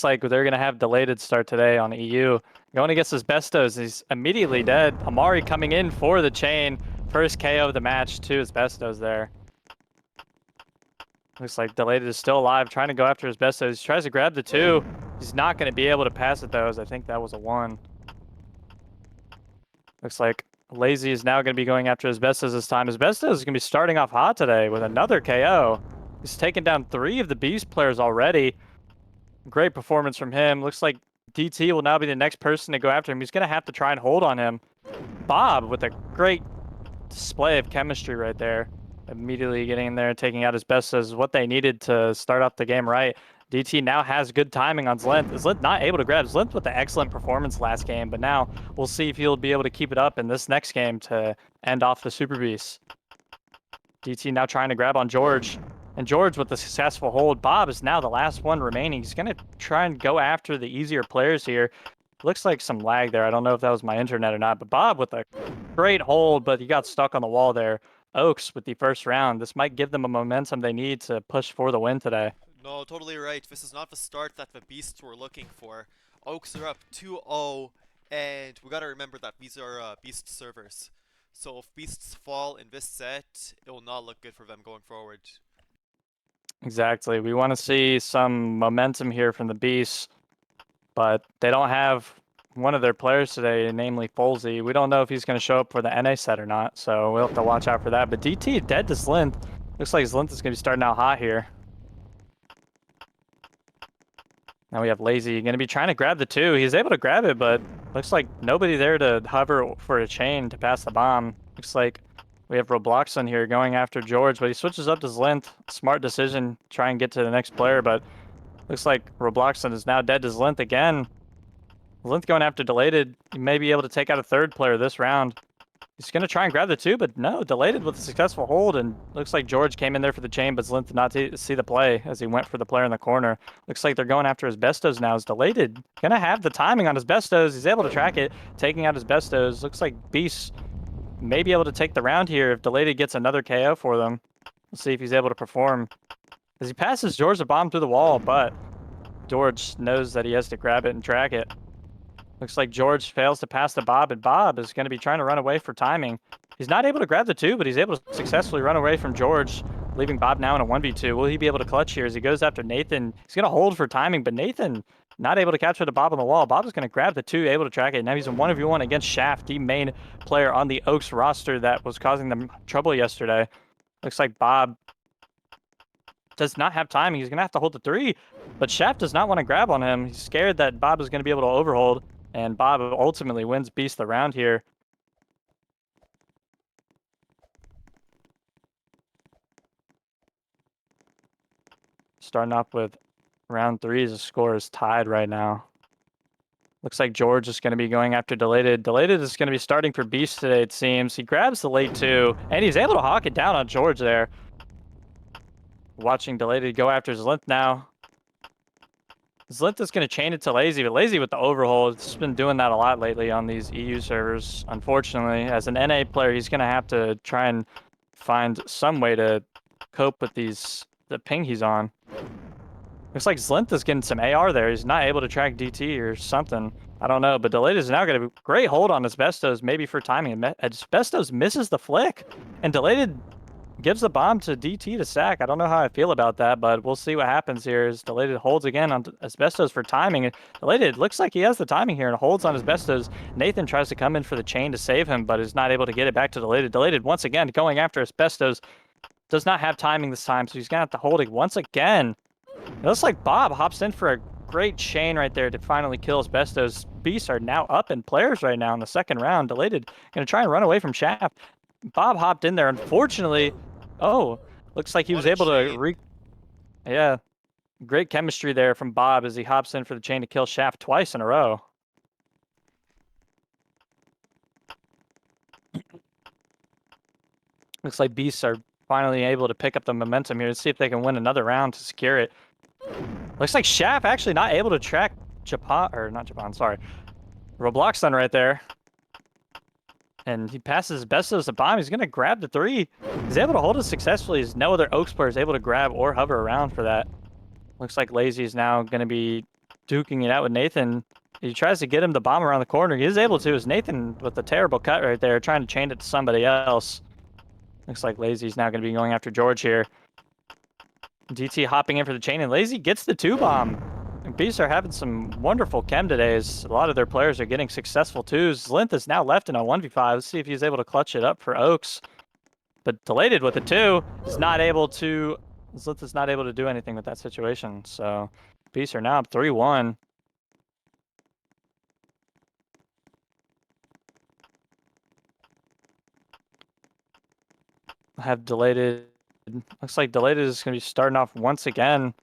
like they're going to have delayed start today on EU. Going against Asbestos, he's immediately dead. Amari coming in for the chain. First KO of the match to Asbestos there. Looks like Delayed is still alive, trying to go after Asbestos. He tries to grab the 2. He's not going to be able to pass it, though, as I think that was a 1. Looks like Lazy is now going to be going after Asbestos this time. Asbestos is going to be starting off hot today with another KO. He's taken down 3 of the Beast players already. Great performance from him. Looks like DT will now be the next person to go after him. He's going to have to try and hold on him. Bob with a great display of chemistry right there. Immediately getting in there and taking out Asbestos is what they needed to start off the game right. DT now has good timing on Zlint. Zlint not able to grab. Zlint with an excellent performance last game, but now we'll see if he'll be able to keep it up in this next game to end off the Super Beast. DT now trying to grab on George. And George with the successful hold. Bob is now the last one remaining. He's going to try and go after the easier players here. Looks like some lag there. I don't know if that was my internet or not, but Bob with a great hold, but he got stuck on the wall there. Oaks with the first round. This might give them a momentum they need to push for the win today. No, totally right. This is not the start that the Beasts were looking for. Oaks are up 2-0, and we gotta remember that these are Beast servers. So if Beasts fall in this set, it will not look good for them going forward. Exactly. We want to see some momentum here from the Beasts, but they don't have one of their players today, namely Folsey. We don't know if he's going to show up for the NA set or not, so we'll have to watch out for that. But DT dead to Zlint. Looks like Zlint is going to be starting out hot here. Now we have Lazy going to be trying to grab the 2. He's able to grab it, but looks like nobody there to hover for a chain to pass the bomb. Looks like we have Robloxon here going after George, but he switches up to Zlint. Smart decision, try and get to the next player, but looks like Robloxon is now dead to Zlint again. Zlint going after Delayed. He may be able to take out a 3rd player this round. He's going to try and grab the 2, but no, Delayed with a successful hold, and looks like George came in there for the chain, but Zlint did not see the play as he went for the player in the corner. Looks like they're going after Asbestos now. Is Delayed going to have the timing on Asbestos? He's able to track it, taking out Asbestos. Looks like Beast may be able to take the round here if Delayed gets another KO for them. We'll see if he's able to perform. As he passes George a bomb through the wall, but George knows that he has to grab it and track it. Looks like George fails to pass to Bob, and Bob is going to be trying to run away for timing. He's not able to grab the 2, but he's able to successfully run away from George, leaving Bob now in a 1v2. Will he be able to clutch here as he goes after Nathan? He's going to hold for timing, but Nathan not able to capture the Bob on the wall. Bob is going to grab the 2, able to track it. Now he's in 1v1 against Shaft, the main player on the Oaks roster that was causing them trouble yesterday. Looks like Bob does not have timing. He's going to have to hold the 3, but Shaft does not want to grab on him. He's scared that Bob is going to be able to overhold. And Bob ultimately wins Beast the round here. Starting off with round 3, the score is tied right now. Looks like George is going to be going after Delayed. Delayed is going to be starting for Beast today, it seems. He grabs the late 2, and he's able to hawk it down on George there. Watching Delayed go after Zlint now. Zlint is going to chain it to Lazy, but Lazy with the overhold. He's been doing that a lot lately on these EU servers. Unfortunately, as an NA player, he's going to have to try and find some way to cope with the ping he's on. Looks like Zlint is getting some AR there. He's not able to track DT or something. I don't know, but Delayed is now going to be great hold on Asbestos, maybe for timing. Asbestos misses the flick, and Delayed gives the bomb to DT to sack. I don't know how I feel about that, but we'll see what happens here as Delayed holds again on Asbestos for timing. Delayed looks like he has the timing here and holds on Asbestos. Nathan tries to come in for the chain to save him, but is not able to get it back to Delayed. Delayed once again going after Asbestos. Does not have timing this time, so he's going to have to hold it once again. It looks like Bob hops in for a great chain right there to finally kill Asbestos. Beasts are now up in players right now in the 2nd round. Delayed going to try and run away from Shaft. Bob hopped in there. Unfortunately, looks like he was able to yeah, great chemistry there from Bob as he hops in for the chain to kill Shaft twice in a row. Looks like Beasts are finally able to pick up the momentum here to see if they can win another round to secure it. Looks like Shaft actually not able to track Japan, or not Japan, sorry. Robloxon right there. And he passes Asbestos the bomb. He's going to grab the 3. He's able to hold it successfully as no other Oaks player is able to grab or hover around for that. Looks like Lazy is now going to be duking it out with Nathan. He tries to get him the bomb around the corner. He is able to. Is Nathan with a terrible cut right there, trying to chain it to somebody else. Looks like Lazy's now going to be going after George here. DT hopping in for the chain, and Lazy gets the two bomb. And Beasts are having some wonderful chem today as a lot of their players are getting successful twos. Linth is now left in a 1v5. Let's see if he's able to clutch it up for Oaks. But Delated with the two is not able to. Linth is not able to do anything with that situation. So Beasts are now up 3-1. Have Delated. Looks like Delated is going to be starting off once again.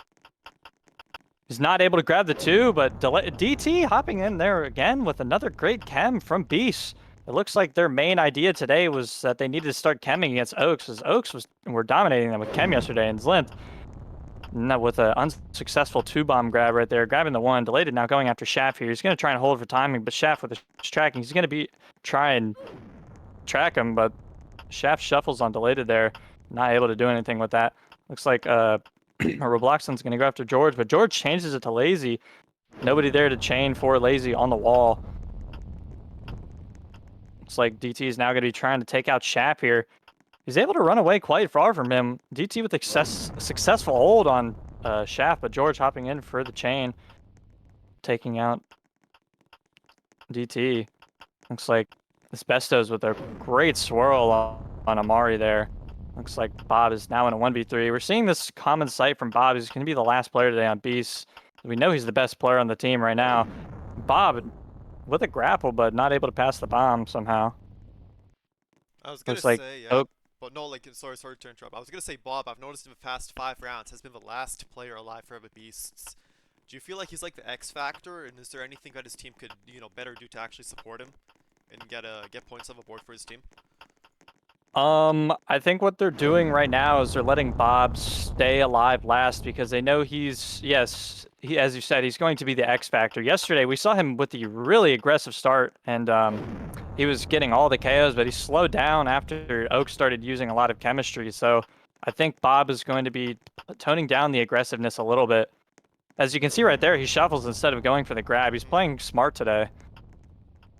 He's not able to grab the two, but DT hopping in there again with another great chem from Beast. It looks like their main idea today was that they needed to start chemming against Oaks, as Oaks were dominating them with chem yesterday, and Zlint with an unsuccessful two-bomb grab right there, grabbing the one. Delated now going after Shaft here. He's going to try and hold for timing, but Shaft with his tracking, he's going to try and track him, but Shaft shuffles on Delated there, not able to do anything with that. Looks like Robloxon's going to go after George, but George changes it to Lazy. Nobody there to chain for Lazy on the wall. Looks like DT is now going to be trying to take out Shap here. He's able to run away quite far from him. DT with a successful hold on Shap, but George hopping in for the chain, taking out DT. Looks like Asbestos with a great swirl on Amari there. Looks like Bob is now in a 1v3. We're seeing this common sight from Bob. He's going to be the last player today on Beast. We know he's the best player on the team right now. Bob with a grapple, but not able to pass the bomb somehow. I was gonna Looks like say, yeah, Oak. but no, like, sorry to interrupt. I was gonna say, Bob, I've noticed in the past 5 rounds has been the last player alive for the Beasts. Do you feel like he's like the X factor, and is there anything that his team could, better do to actually support him and get points on the board for his team? I think what they're doing right now is they're letting Bob stay alive last because they know yes, as you said, he's going to be the X factor. Yesterday, we saw him with the really aggressive start, and he was getting all the KOs, but he slowed down after Oak started using a lot of chemistry. So I think Bob is going to be toning down the aggressiveness a little bit. As you can see right there, he shuffles instead of going for the grab. He's playing smart today.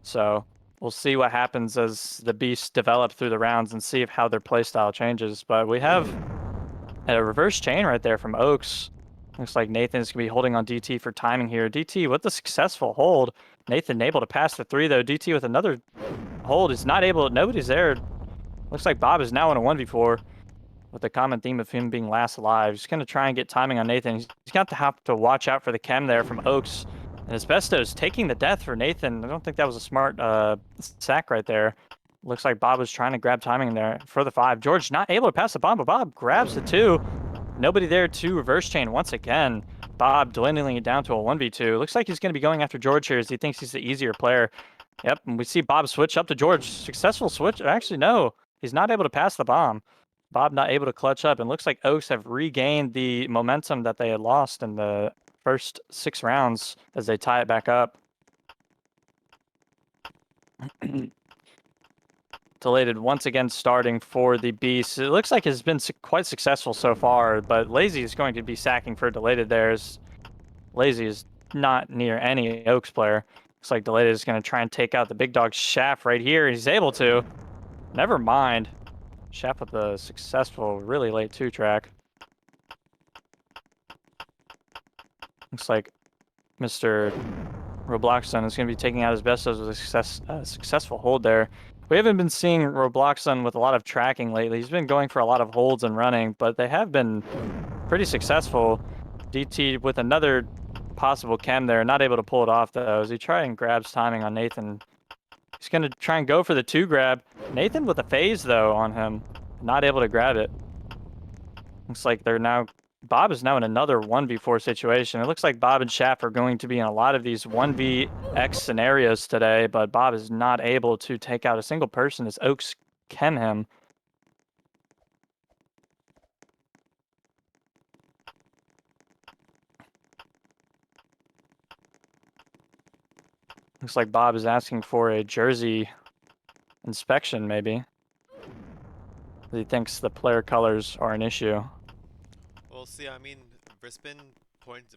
So we'll see what happens as the beasts develop through the rounds and see how their playstyle changes. But we have a reverse chain right there from Oaks. Looks like Nathan's going to be holding on DT for timing here. DT with the successful hold. Nathan able to pass the three, though. DT with another hold is not able. Nobody's there. Looks like Bob is now in a 1v4 with the common theme of him being last alive. He's going to try and get timing on Nathan. He's got to have to watch out for the chem there from Oaks. And Asbestos taking the death for Nathan. I don't think that was a smart sack right there. Looks like Bob was trying to grab timing there for the 5. George not able to pass the bomb, but Bob grabs the 2. Nobody there to reverse chain once again. Bob dwindling it down to a 1v2. Looks like he's going to be going after George here as he thinks he's the easier player. Yep, and we see Bob switch up to George. Successful switch. Actually, no. He's not able to pass the bomb. Bob not able to clutch up. And looks like Oaks have regained the momentum that they had lost in the first 6 rounds as they tie it back up. Delated once again starting for the Beast. It looks like it's been quite successful so far, but Lazy is going to be sacking for Delated there. Lazy is not near any Oaks player. Looks like Delated is going to try and take out the big dog Shaft right here. He's able to. Never mind. Shaft with a successful, really late 2-track. Looks like Mr. Robloxon is going to be taking out his Bestos with a successful hold there. We haven't been seeing Robloxon with a lot of tracking lately. He's been going for a lot of holds and running, but they have been pretty successful. DT with another possible chem there, not able to pull it off though, as he tries and grabs timing on Nathan. He's going to try and go for the 2 grab. Nathan with a phase though on him, not able to grab it. Looks like Bob is now in another 1v4 situation. It looks like Bob and Shaft are going to be in a lot of these 1vx scenarios today, but Bob is not able to take out a single person as Oaks chem him. Looks like Bob is asking for a jersey inspection, maybe. He thinks the player colors are an issue. Well, see, I mean, there's been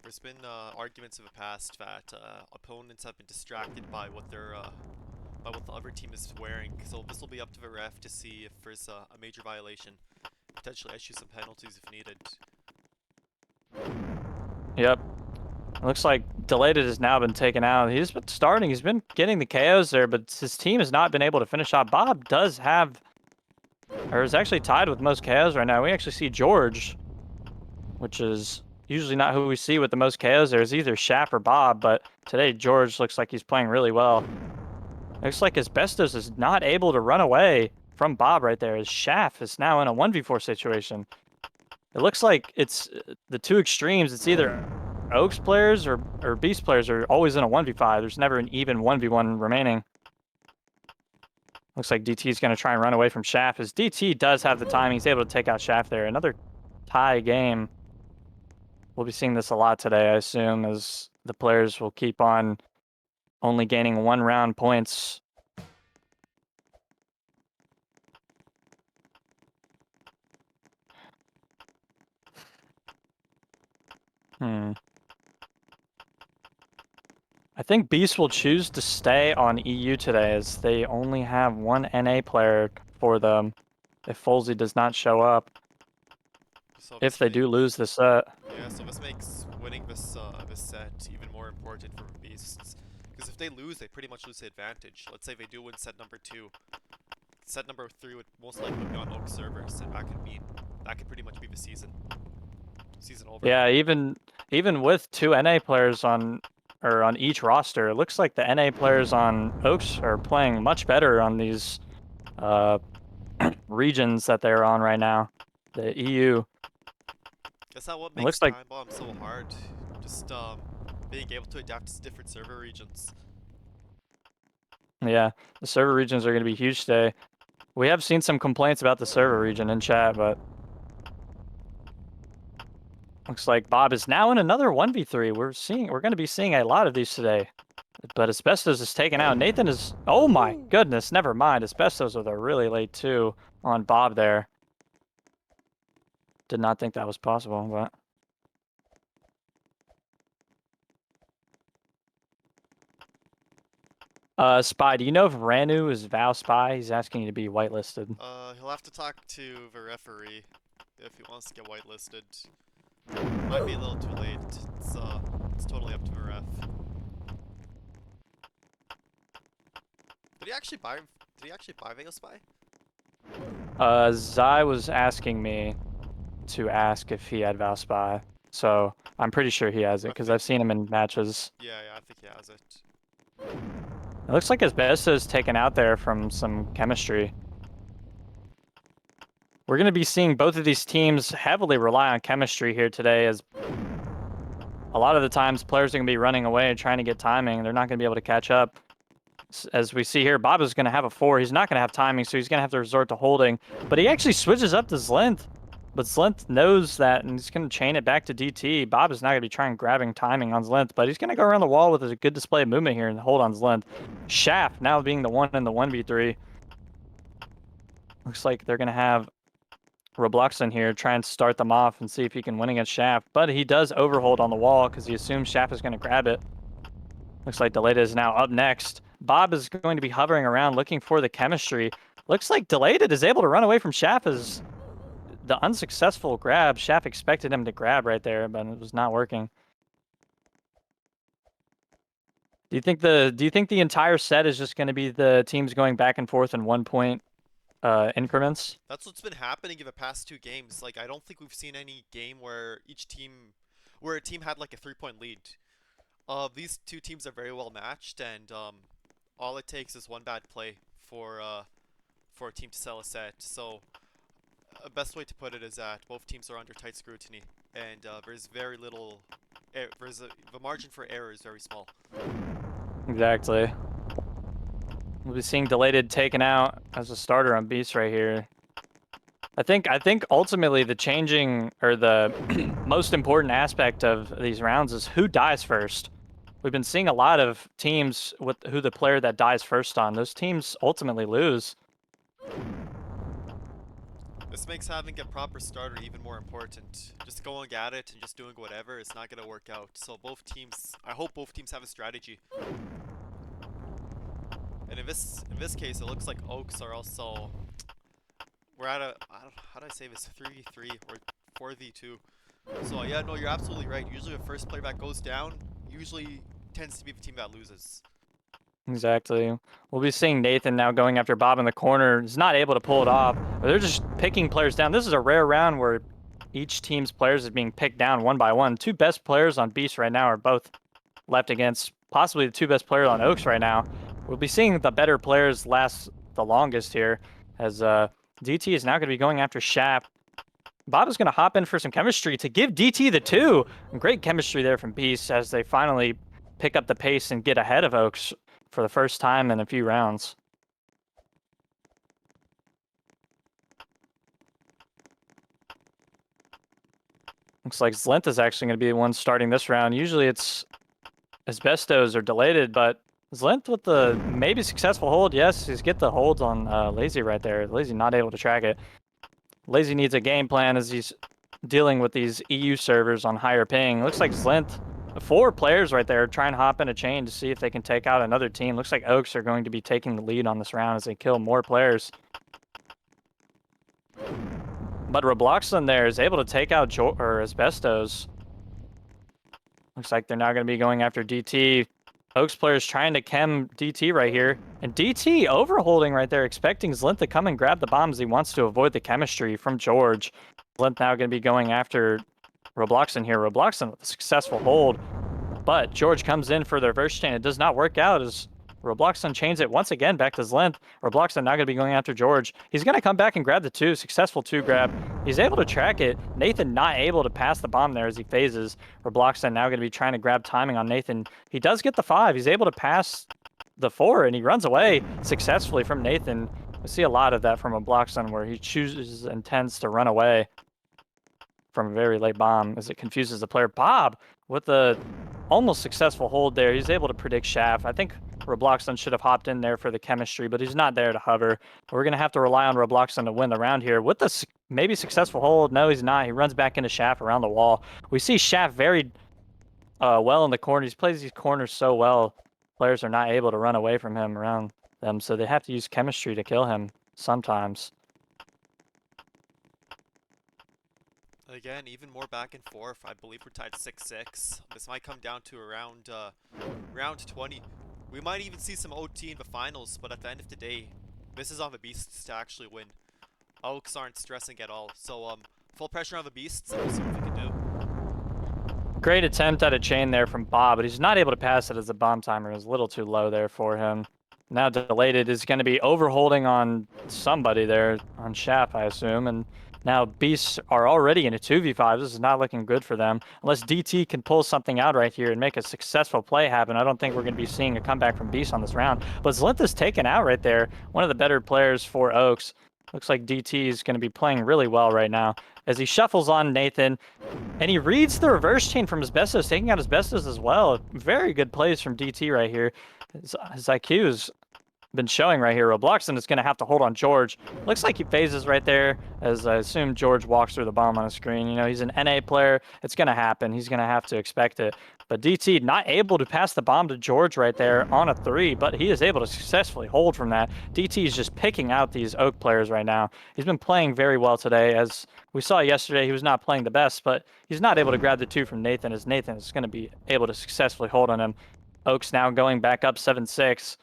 There's been arguments in the past that opponents have been distracted by what by what the other team is wearing. So this will be up to the ref to see if there's a major violation, potentially issue some penalties if needed. Yep. It looks like Delated has now been taken out. He's been starting. He's been getting the KOs there, but his team has not been able to finish off. Bob does have, or is actually tied with most KOs right now. We actually see George, which is usually not who we see with the most KOs. There's either Shap or Bob, but today George looks like he's playing really well. Looks like Asbestos is not able to run away from Bob right there, as Shaft is now in a 1v4 situation. It looks like it's the two extremes. It's either Oaks players or Beast players are always in a 1v5. There's never an even 1v1 remaining. Looks like DT is going to try and run away from Shaft, as DT does have the time. He's able to take out Shaft there. Another tie game. We'll be seeing this a lot today, I assume, as the players will keep on only gaining 1-round points. I think Beast will choose to stay on EU today, as they only have one NA player for them if Folsey does not show up, So if this they do lose makes this set. Yeah, so this makes winning this set even more important for the Beasts. Because if they lose, they pretty much lose the advantage. Let's say they do win set number 2. Set number 3 would most likely be on Oak servers, and that could pretty much be the season. Season over. Yeah, even with two NA players on each roster, it looks like the NA players on Oaks are playing much better on these uh, regions that they're on right now. The EU. Guess that what It makes looks like, Time Bomb so hard. Just being able to adapt to different server regions. yeah, the server regions are going to be huge today. We have seen some complaints about the server region in chat, but looks like Bob is now in another 1v3. We're going to be seeing a lot of these today. But Asbestos is taken out. Nathan is, oh my goodness, never mind. Asbestos with a really late 2 on Bob there. Did not think that was possible, but Spy, do you know if Ranu is Val Spy? He's asking you to be whitelisted. He'll have to talk to the referee if he wants to get whitelisted. Might be a little too late. It's totally up to the ref. Did he actually buy? Did he actually buy Veil Spy? Zai was asking me to ask if he had Val Spy, so I'm pretty sure he has it because I've seen him in matches. Yeah, I think he has it. It looks like Asbestos is taken out there from some chemistry. We're going to be seeing both of these teams heavily rely on chemistry here today, as a lot of the times players are going to be running away and trying to get timing. They're not going to be able to catch up. As we see here, Bob is going to have a 4. He's not going to have timing, so he's going to have to resort to holding. But he actually switches up to Zlint. But Zlint knows that, and he's going to chain it back to DT. Bob is not going to be trying grabbing timing on Zlint, but he's going to go around the wall with a good display of movement here and hold on Zlint. Shaft now being the one in the 1v3. Looks like they're going to have Robloxen here try and start them off and see if he can win against Shaft. But he does overhold on the wall because he assumes Shaft is going to grab it. Looks like Delayed is now up next. Bob is going to be hovering around looking for the chemistry. Looks like Delayed is able to run away from Shaft as the unsuccessful grab. Shaft expected him to grab right there, but it was not working. Do you think the entire set is just going to be the teams going back and forth in 1-point increments? That's what's been happening in the past 2 games. Like, I don't think we've seen any game where where a team had like a 3-point lead. These 2 teams are very well matched, and all it takes is one bad play for a team to sell a set. So, a best way to put it is that both teams are under tight scrutiny, and there's very little. The margin for error is very small. Exactly. We'll be seeing Delayed taken out as a starter on Beast right here. I think ultimately the changing or the most important aspect of these rounds is who dies first. We've been seeing a lot of teams with who the player that dies first on. Those teams ultimately lose. This makes having a proper starter even more important. Just going at it and just doing whatever is not gonna work out. So both teams, I hope both teams have a strategy. And in this case, it looks like Oaks are also we're at a how do I say this 3v3 or 4v2. So yeah, no, you're absolutely right. Usually the first player that goes down usually tends to be the team that loses. Exactly. We'll be seeing Nathan now going after Bob in the corner. He's not able to pull it off. They're just picking players down. This is a rare round where each team's players is being picked down one by one. Two best players on Beast right now are both left against possibly the two best players on Oaks right now. We'll be seeing the better players last the longest here, as DT is now going to be going after Shap. Bob is going to hop in for some chemistry to give DT the two. Great chemistry there from Beast as they finally pick up the pace and get ahead of Oaks for the first time in a few rounds. Looks like Zlint is actually going to be the one starting this round. Usually it's Asbestos or Delated, but Zlint with the maybe successful hold. Yes, he's get the holds on Lazy right there. Lazy not able to track it. Lazy needs a game plan as he's dealing with these EU servers on higher ping. Looks like Zlint, 4 players right there trying to hop in a chain to see if they can take out another team. Looks like Oaks are going to be taking the lead on this round as they kill more players. But Robloxen there is able to take out Asbestos. Looks like they're now going to be going after DT. Oaks players trying to chem DT right here. And DT overholding right there, expecting Zlint to come and grab the bombs. He wants to avoid the chemistry from George. Zlint now going to be going after Robloxen here. Robloxen with a successful hold. But George comes in for the reverse chain. It does not work out as Robloxen chains it once again back to Zlint. Robloxen now going to be going after George. He's going to come back and grab the 2. Successful 2 grab. He's able to track it. Nathan not able to pass the bomb there as he phases. Robloxen now going to be trying to grab timing on Nathan. He does get the 5. He's able to pass the 4, and he runs away successfully from Nathan. We see a lot of that from Robloxen where he chooses and tends to run away from a very late bomb as it confuses the player. Bob with a almost successful hold there. He's able to predict Shaft. I think Robloxen should have hopped in there for the chemistry, but he's not there to hover. We're going to have to rely on Robloxen to win the round here. With the maybe successful hold, no, he's not. He runs back into Shaft around the wall. We see Shaft very well in the corner. He plays these corners so well. Players are not able to run away from him around them, so they have to use chemistry to kill him sometimes. Again, even more back and forth. I believe we're tied 6-6. This might come down to around round 20. We might even see some OT in the finals, but at the end of the day, this is on the Beasts to actually win. Oaks aren't stressing at all, so full pressure on the Beasts, and we'll see what we can do. Great attempt at a chain there from Bob, but he's not able to pass it as the bomb timer is a little too low there for him. Now Delated is going to be overholding on somebody there, on Shap, I assume, and now Beasts are already in a 2v5. This is not looking good for them. Unless DT can pull something out right here and make a successful play happen, I don't think we're going to be seeing a comeback from Beast on this round. But Zlint is taken out right there. One of the better players for Oaks. Looks like DT is going to be playing really well right now as he shuffles on Nathan. And he reads the reverse chain from Asbestos, taking out Asbestos as well. Very good plays from DT right here. His IQ has been showing right here. Robloxen is going to have to hold on George. Looks like he phases right there as I assume George walks through the bomb on the screen. You know, he's an NA player. It's going to happen. He's going to have to expect it. But DT not able to pass the bomb to George right there on a 3, but he is able to successfully hold from that. DT is just picking out these Oak players right now. He's been playing very well today. As we saw yesterday, he was not playing the best, but he's not able to grab the 2 from Nathan as Nathan is going to be able to successfully hold on him. Oaks now going back up 7-6.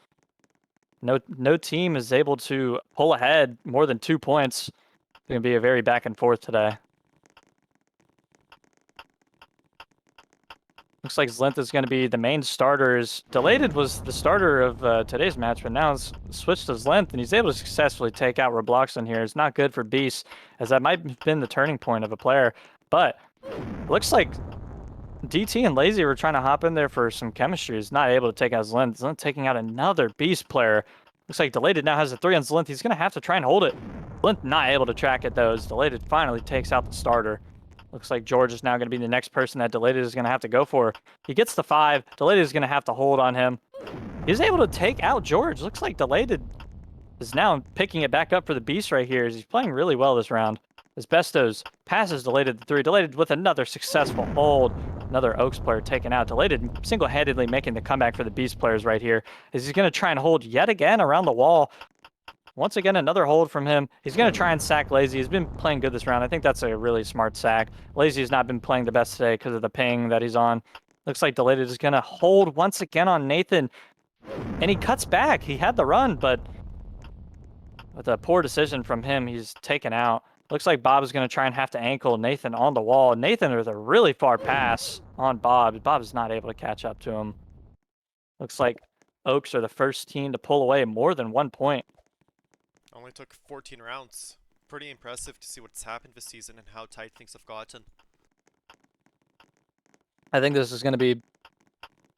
No team is able to pull ahead more than 2 points. It's going to be a very back and forth today. Looks like Zlint is going to be the main starters. Delated was the starter of today's match, but now it's switched to Zlint, and he's able to successfully take out Robloxen here. It's not good for Beast, as that might have been the turning point of a player. But looks like DT and Lazy were trying to hop in there for some chemistry. He's not able to take out Zlint. Zlint taking out another Beast player. Looks like Delated now has a 3 on Zlint. He's going to have to try and hold it. Zlint not able to track it, though, as Delated finally takes out the starter. Looks like George is now going to be the next person that Delated is going to have to go for. He gets the 5. Delated is going to have to hold on him. He's able to take out George. Looks like Delated is now picking it back up for the Beast right here as he's playing really well this round. As Bestos passes Delated the 3. Delated with another successful hold. Another Oaks player taken out. Delated single-handedly making the comeback for the Beast players right here. Is he going to try and hold yet again around the wall? Once again, another hold from him. He's going to try and sack Lazy. He's been playing good this round. I think that's a really smart sack. Lazy has not been playing the best today because of the ping that he's on. Looks like Delated is going to hold once again on Nathan. And he cuts back. He had the run, but with a poor decision from him, he's taken out. Looks like Bob is going to try and have to ankle Nathan on the wall. Nathan with a really far pass on Bob. Bob is not able to catch up to him. Looks like Oaks are the first team to pull away more than 1 point. Only took 14 rounds. Pretty impressive to see what's happened this season and how tight things have gotten. I think this is going to be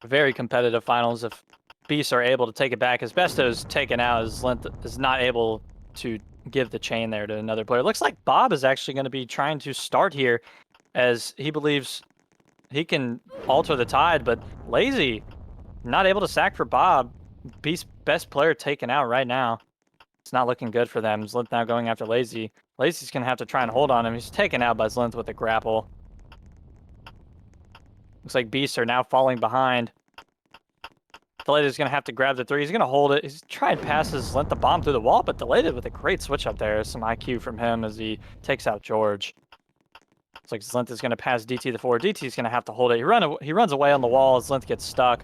very competitive finals if Beasts are able to take it back. As Besto's taken out, as Length is not able to give the chain there to another player. Looks like Bob is actually going to be trying to start here as he believes he can alter the tide, but Lazy not able to sack for Bob. Beast's best player taken out right now. It's not looking good for them. Zlinth now going after Lazy. Lazy's going to have to try and hold on him. He's taken out by Zlinth with a grapple. Looks like Beasts are now falling behind. Delated going to have to grab the 3. He's going to hold it. He's trying to pass Zlinth the bomb through the wall, but Delated with a great switch up there. Some IQ from him as he takes out George. Looks like Zlinth is going to pass DT the 4. DT's going to have to hold it. He runs away on the wall as Zlinth gets stuck.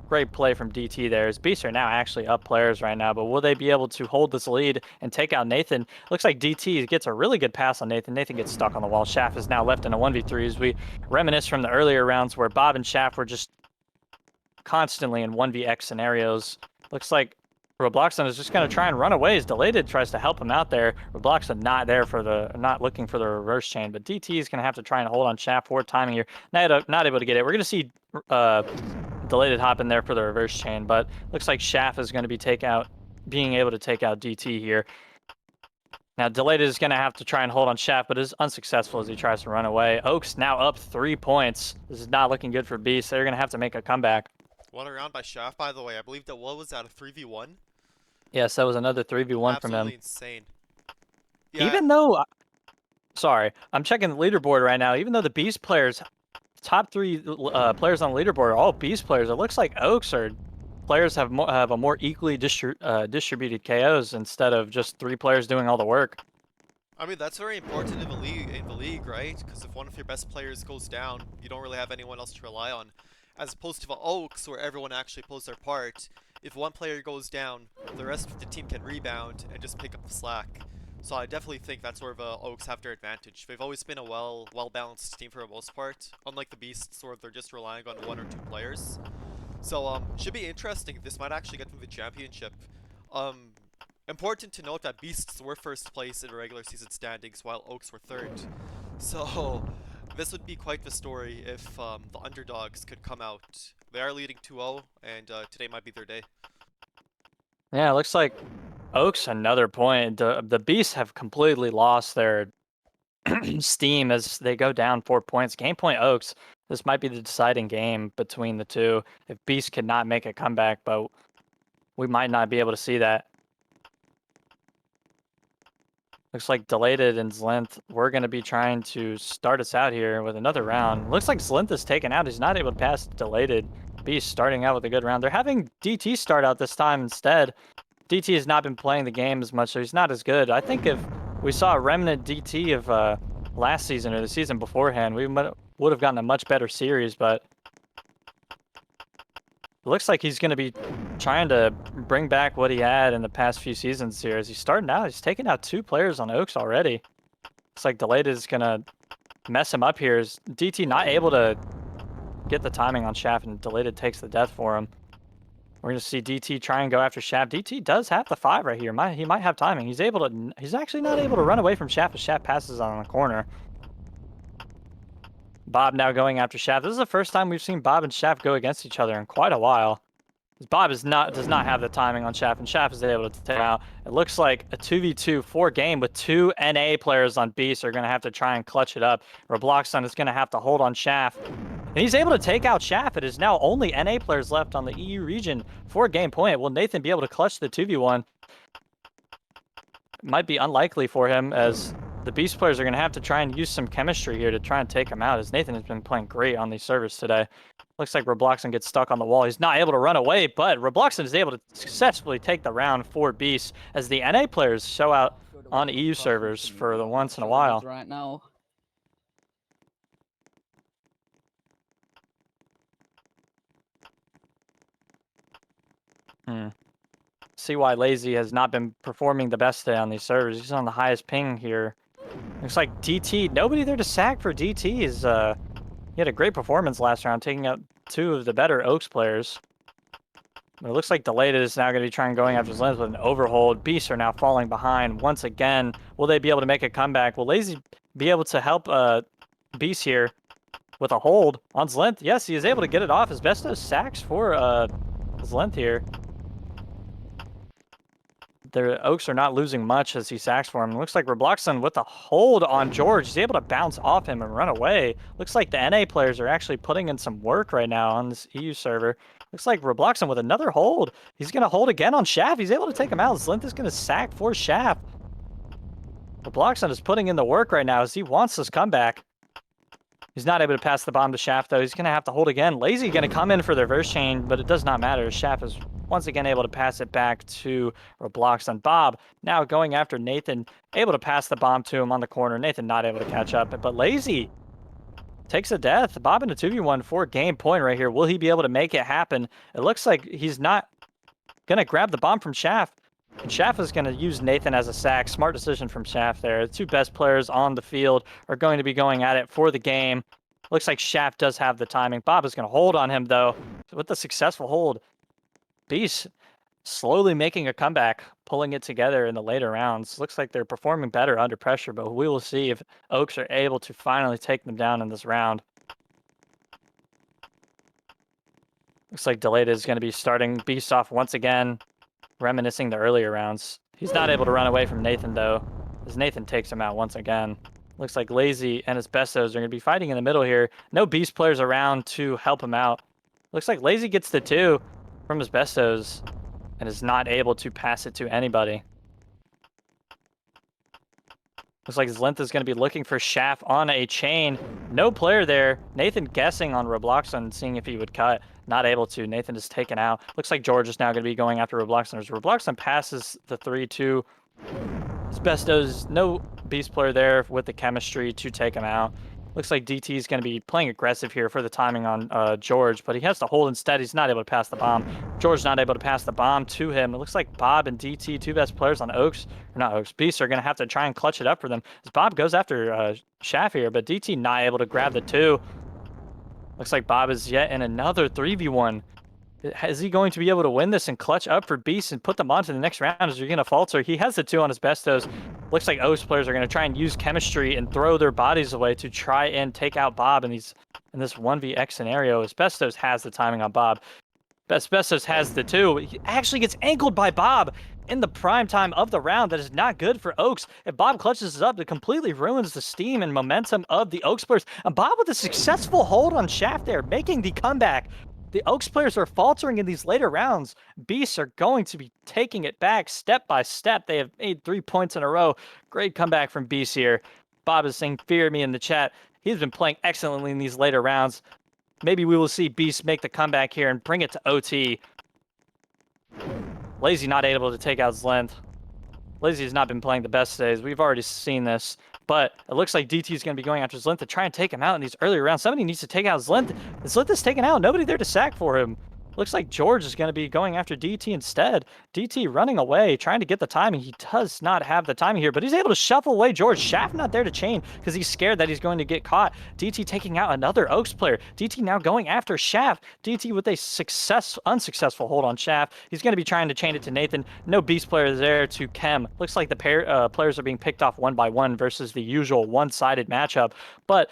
Great play from DT there. As Beasts are now actually up players right now, but will they be able to hold this lead and take out Nathan? Looks like DT gets a really good pass on Nathan. Nathan gets stuck on the wall. Shaft is now left in a 1v3 as we reminisce from the earlier rounds where Bob and Shaft were just constantly in 1vx scenarios. Looks like Robloxon is just going to try and run away as Delated tries to help him out there. Robloxon not looking for the reverse chain, but DT is going to have to try and hold on Shaft for timing here. Not able to get it. We're going to see Delated hop in there for the reverse chain, but looks like Shaft is going to be being able to take out DT here. Now, Delated is going to have to try and hold on Shaft, but is unsuccessful as he tries to run away. Oaks now up 3 points. This is not looking good for Beast. They're going to have to make a comeback. What a round by Shaft, by the way. I believe that what was that, a 3v1? Yes, that was another 3v1 from him. Absolutely insane. Yeah, Even though, sorry, I'm checking the leaderboard right now. Even though the Beast players, top 3 players on the leaderboard are all Beast players, it looks like Oaks are players have a more equally distributed KOs instead of just 3 players doing all the work. I mean, that's very important in the league, right? Because if one of your best players goes down, you don't really have anyone else to rely on. As opposed to the Oaks, where everyone actually pulls their part. If one player goes down, the rest of the team can rebound and just pick up the slack. So I definitely think that's where the Oaks have their advantage. They've always been a well-balanced team for the most part, unlike the Beasts, where they're just relying on 1 or 2 players. So should be interesting. This might actually get them the championship. Important to note that Beasts were first place in the regular season standings, while Oaks were 3rd. So this would be quite the story if the underdogs could come out. They are leading 2-0, and today might be their day. Yeah, it looks like Oaks another point. The Beasts have completely lost their steam as they go down 4 points. Game point Oaks. This might be the deciding game between the two. If Beast cannot make a comeback, but we might not be able to see that. Looks like Delated and Zlinth, we're going to be trying to start us out here with another round. Looks like Zlinth is taken out. He's not able to pass Delated. Beast starting out with a good round. They're having DT start out this time instead. DT has not been playing the game as much, so he's not as good. I think if we saw a remnant DT of last season or the season beforehand, we would have gotten a much better series, but it looks like he's going to be trying to bring back what he had in the past few seasons here. As he's starting out, he's taking out 2 players on Oaks already. Looks like Delayed is going to mess him up here. Is DT not able to get the timing on Shaft, and Delayed takes the death for him. We're going to see DT try and go after Shaft. DT does have the 5 right here. He might have timing. He's actually not able to run away from Shaft, but Shaft passes on the corner. Bob now going after Shaft. This is the first time we've seen Bob and Shaft go against each other in quite a while. Bob does not have the timing on Shaft, and Shaft is able to take him out. It looks like a 2v2 4-game with 2 NA players on Beast are going to have to try and clutch it up. Robloxon is going to have to hold on Shaft. And he's able to take out Shaft. It is now only NA players left on the EU region for a game point. Will Nathan be able to clutch the 2v1? It might be unlikely for him as the Beast players are going to have to try and use some chemistry here to try and take him out, as Nathan has been playing great on these servers today. Looks like Robloxen gets stuck on the wall. He's not able to run away, but Robloxen is able to successfully take the round for Beast, as the NA players show out on EU servers for the once in a while. Right now. See why Lazy has not been performing the best today on these servers. He's on the highest ping here. Looks like DT, nobody there to sack for DT. He had a great performance last round, taking out 2 of the better Oaks players. But it looks like Delated is now going to be trying going after Zlins with an overhold. Beasts are now falling behind once again. Will they be able to make a comeback? Will Lazy be able to help Beast here with a hold on Zlint? Yes, he is able to get it off. His best of sacks for Zlint here. The Oaks are not losing much as he sacks for him. Looks like Robloxen with a hold on George. He's able to bounce off him and run away. Looks like the NA players are actually putting in some work right now on this EU server. Looks like Robloxen with another hold. He's going to hold again on Shaft. He's able to take him out. Zlint is going to sack for Shaft. Robloxen is putting in the work right now as he wants this comeback. He's not able to pass the bomb to Shaft, though. He's going to have to hold again. Lazy going to come in for the reverse chain, but it does not matter. Shaft is once again able to pass it back to Robloxen. Bob now going after Nathan, able to pass the bomb to him on the corner. Nathan not able to catch up, but Lazy takes a death. Bob in a 2v1 for game point right here. Will he be able to make it happen? It looks like he's not going to grab the bomb from Shaft. And Shaft is going to use Nathan as a sack. Smart decision from Shaft there. The 2 best players on the field are going to be going at it for the game. Looks like Shaft does have the timing. Bob is going to hold on him, though. With the successful hold, Beast slowly making a comeback, pulling it together in the later rounds. Looks like they're performing better under pressure, but we will see if Oaks are able to finally take them down in this round. Looks like Delayed is going to be starting Beast off once again, reminiscing the earlier rounds. He's not able to run away from Nathan, though, as Nathan takes him out once again. Looks like Lazy and his Bestos are going to be fighting in the middle here. No Beast players around to help him out. Looks like Lazy gets the 2 from his Bestos and is not able to pass it to anybody. Looks like Zlint is going to be looking for Shaft on a chain. No player there. Nathan guessing on Robloxen, seeing if he would cut. Not able to. Nathan is taken out. Looks like George is now going to be going after Robloxen. As Robloxen passes the 3-2. His Bestos, no Beast player there with the chemistry to take him out. Looks like DT is going to be playing aggressive here for the timing on George, but he has to hold instead. He's not able to pass the bomb. George not able to pass the bomb to him. It looks like Bob and DT, 2 best players on Oaks, or not Oaks, Beast, are going to have to try and clutch it up for them. As Bob goes after Shaft here, but DT not able to grab the 2. Looks like Bob is yet in another 3v1. Is he going to be able to win this and clutch up for Beast and put them on to the next round? Is he going to falter? He has the 2 on his Bestos. Looks like Oaks players are going to try and use chemistry and throw their bodies away to try and take out Bob in this 1vx scenario. As Bestos has the timing on Bob. Bestos has the 2. He actually gets ankled by Bob in the prime time of the round. That is not good for Oaks. If Bob clutches this up, it completely ruins the steam and momentum of the Oaks players. And Bob with a successful hold on Shaft there, making the comeback. The Oaks players are faltering in these later rounds. Beasts are going to be taking it back step by step. They have made 3 points in a row. Great comeback from Beast here. Bob is saying, fear me in the chat. He's been playing excellently in these later rounds. Maybe we will see Beast make the comeback here and bring it to OT. Lazy not able to take out Zlint. Lazy has not been playing the best days. We've already seen this. But it looks like DT is going to be going after Zlint to try and take him out in these earlier rounds. Somebody needs to take out Zlint. Zlint is taken out. Nobody there to sack for him. Looks like George is going to be going after DT instead. DT running away, trying to get the timing. He does not have the timing here, but he's able to shuffle away George. Shaft not there to chain because he's scared that he's going to get caught. DT taking out another Oaks player. DT now going after Shaft. DT with a unsuccessful hold on Shaft. He's going to be trying to chain it to Nathan. No Beast player there to Chem. Looks like the players are being picked off one by one versus the usual one-sided matchup. But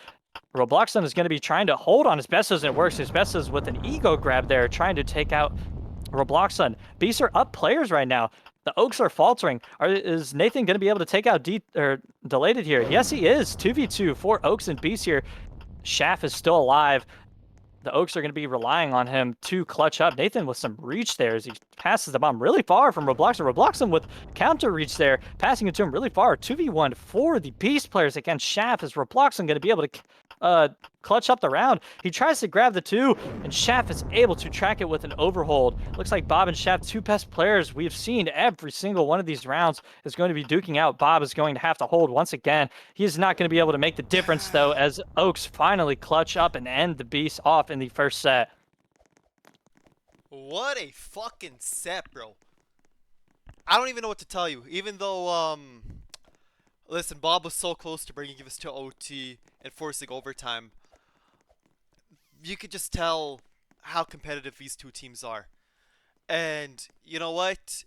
Robloxen is going to be trying to hold on his Bestos, and it works. His Bestos with an ego grab there, trying to take out Robloxen. Beasts are up players right now. The Oaks are faltering. Is Nathan going to be able to take out Delated here? Yes, he is. 2v2 for Oaks and Beasts here. Shaft is still alive. the Oaks are going to be relying on him to clutch up. Nathan with some reach there as he passes the bomb really far from Robloxen. Robloxen with counter reach there, passing it to him really far. 2v1 for the Beast players against Shaft. Is Robloxen going to be able to clutch up the round? He tries to grab the two, and Shaft is able to track it with an overhold. Looks like Bob and Shaft, two best players we've seen every single one of these rounds, is going to be duking out. Bob is going to have to hold once again. He is not going to be able to make the difference, though, as Oaks finally clutch up and end the Beast off in the first set. What a fucking set, bro. I don't even know what to tell you. Even though, listen, Bob was so close to bringing us to OT and forcing overtime. You could just tell how competitive these two teams are. And you know what?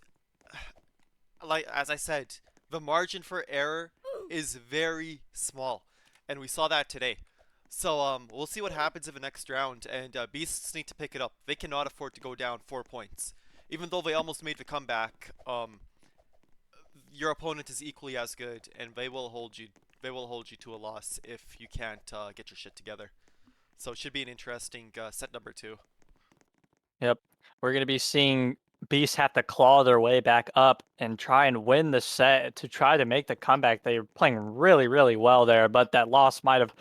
Like as I said, the margin for error is very small, and we saw that today. So we'll see what happens in the next round, and Beasts need to pick it up. They cannot afford to go down 4 points, even though they almost made the comeback. Your opponent is equally as good, and they will hold you. They will hold you to a loss if you can't get your shit together. So it should be an interesting set number 2. Yep. We're going to be seeing Beasts have to claw their way back up and try and win the set to try to make the comeback. They were playing really, really well there, but that loss might have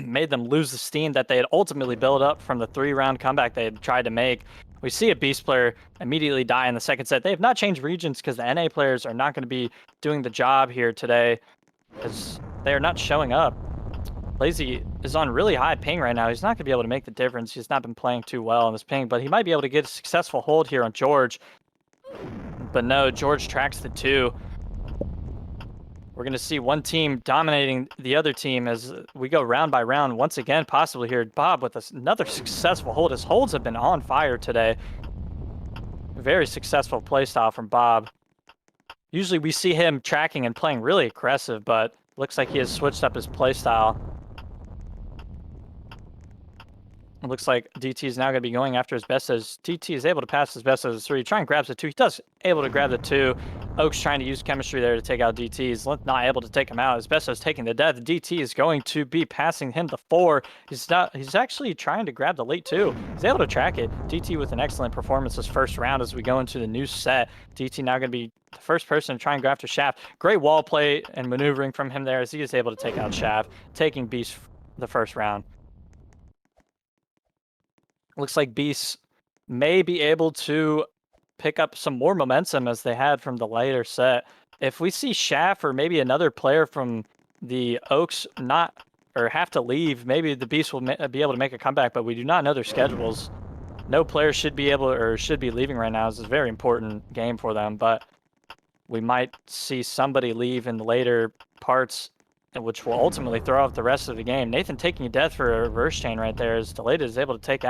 made them lose the steam that they had ultimately built up from the 3-round comeback they had tried to make. We see a Beast player immediately die in the second set. They have not changed regions because the NA players are not going to be doing the job here today because they are not showing up. Lazy is on really high ping right now. He's not going to be able to make the difference. He's not been playing too well on this ping, but he might be able to get a successful hold here on George. But no, George tracks the 2. We're going to see one team dominating the other team as we go round by round once again, possibly here. Bob with another successful hold. His holds have been on fire today. Very successful playstyle from Bob. Usually we see him tracking and playing really aggressive, but looks like he has switched up his playstyle. It looks like DT is now going to be going after his best as DT is able to pass his best as a 3. Try and grabs the 2. He does able to grab the 2. Oaks trying to use chemistry there to take out DT. He's not able to take him out. His best is taking the death. DT is going to be passing him the 4. He's actually trying to grab the late 2. He's able to track it. DT with an excellent performance this first round as we go into the new set. DT now going to be the first person to try and go after Shaft. Great wall play and maneuvering from him there as he is able to take out Shaft, taking Beast the first round. Looks like Beasts may be able to pick up some more momentum as they had from the later set. If we see Shaft or maybe another player from the Oaks not or have to leave, maybe the Beasts will be able to make a comeback, but we do not know their schedules. No player should be able or should be leaving right now. This is a very important game for them, but we might see somebody leave in the later parts, which will ultimately throw off the rest of the game. Nathan taking a death for a reverse chain right there as Delayed is able to take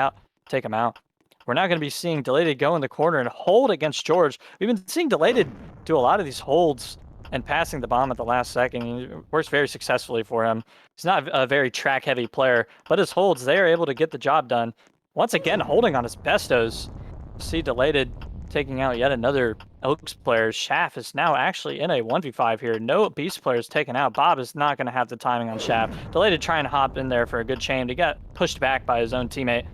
him out. We're not going to be seeing Delayed go in the corner and hold against George. We've been seeing Delayed do a lot of these holds and passing the bomb at the last second. He works very successfully for him. He's not a very track-heavy player, but his holds, they are able to get the job done. Once again, holding on his bestos. See Delayed taking out yet another Oaks player. Shaft is now actually in a 1v5 here. No Beast players taken out. Bob is not going to have the timing on Shaft. Delayed to try and hop in there for a good chain. He got pushed back by his own teammate.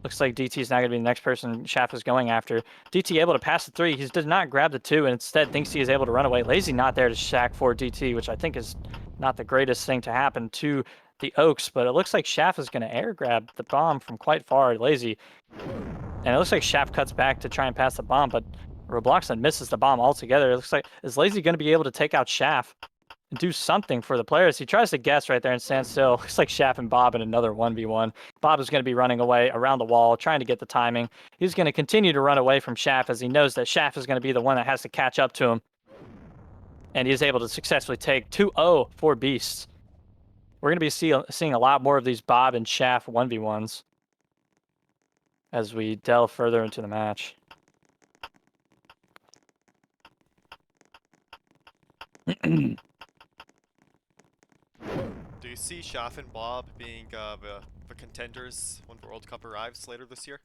Looks like DT is now going to be the next person Shaft is going after. DT able to pass the 3. He does not grab the 2 and instead thinks he is able to run away. Lazy not there to shack for DT, which I think is not the greatest thing to happen to the Oaks, but it looks like Shaft is going to air grab the bomb from quite far. Lazy. And it looks like Shaft cuts back to try and pass the bomb, but Robloxen misses the bomb altogether. It looks like, is Lazy going to be able to take out Shaft and do something for the players? He tries to guess right there and stand still. Looks like Shaft and Bob in another 1v1. Bob is going to be running away around the wall, trying to get the timing. He's going to continue to run away from Shaft as he knows that Shaft is going to be the one that has to catch up to him. And he is able to successfully take 2-0 for Beasts. We're going to be seeing a lot more of these Bob and Shaft 1v1s as we delve further into the match. Do you see Shaft and Bob being the contenders when the World Cup arrives later this year?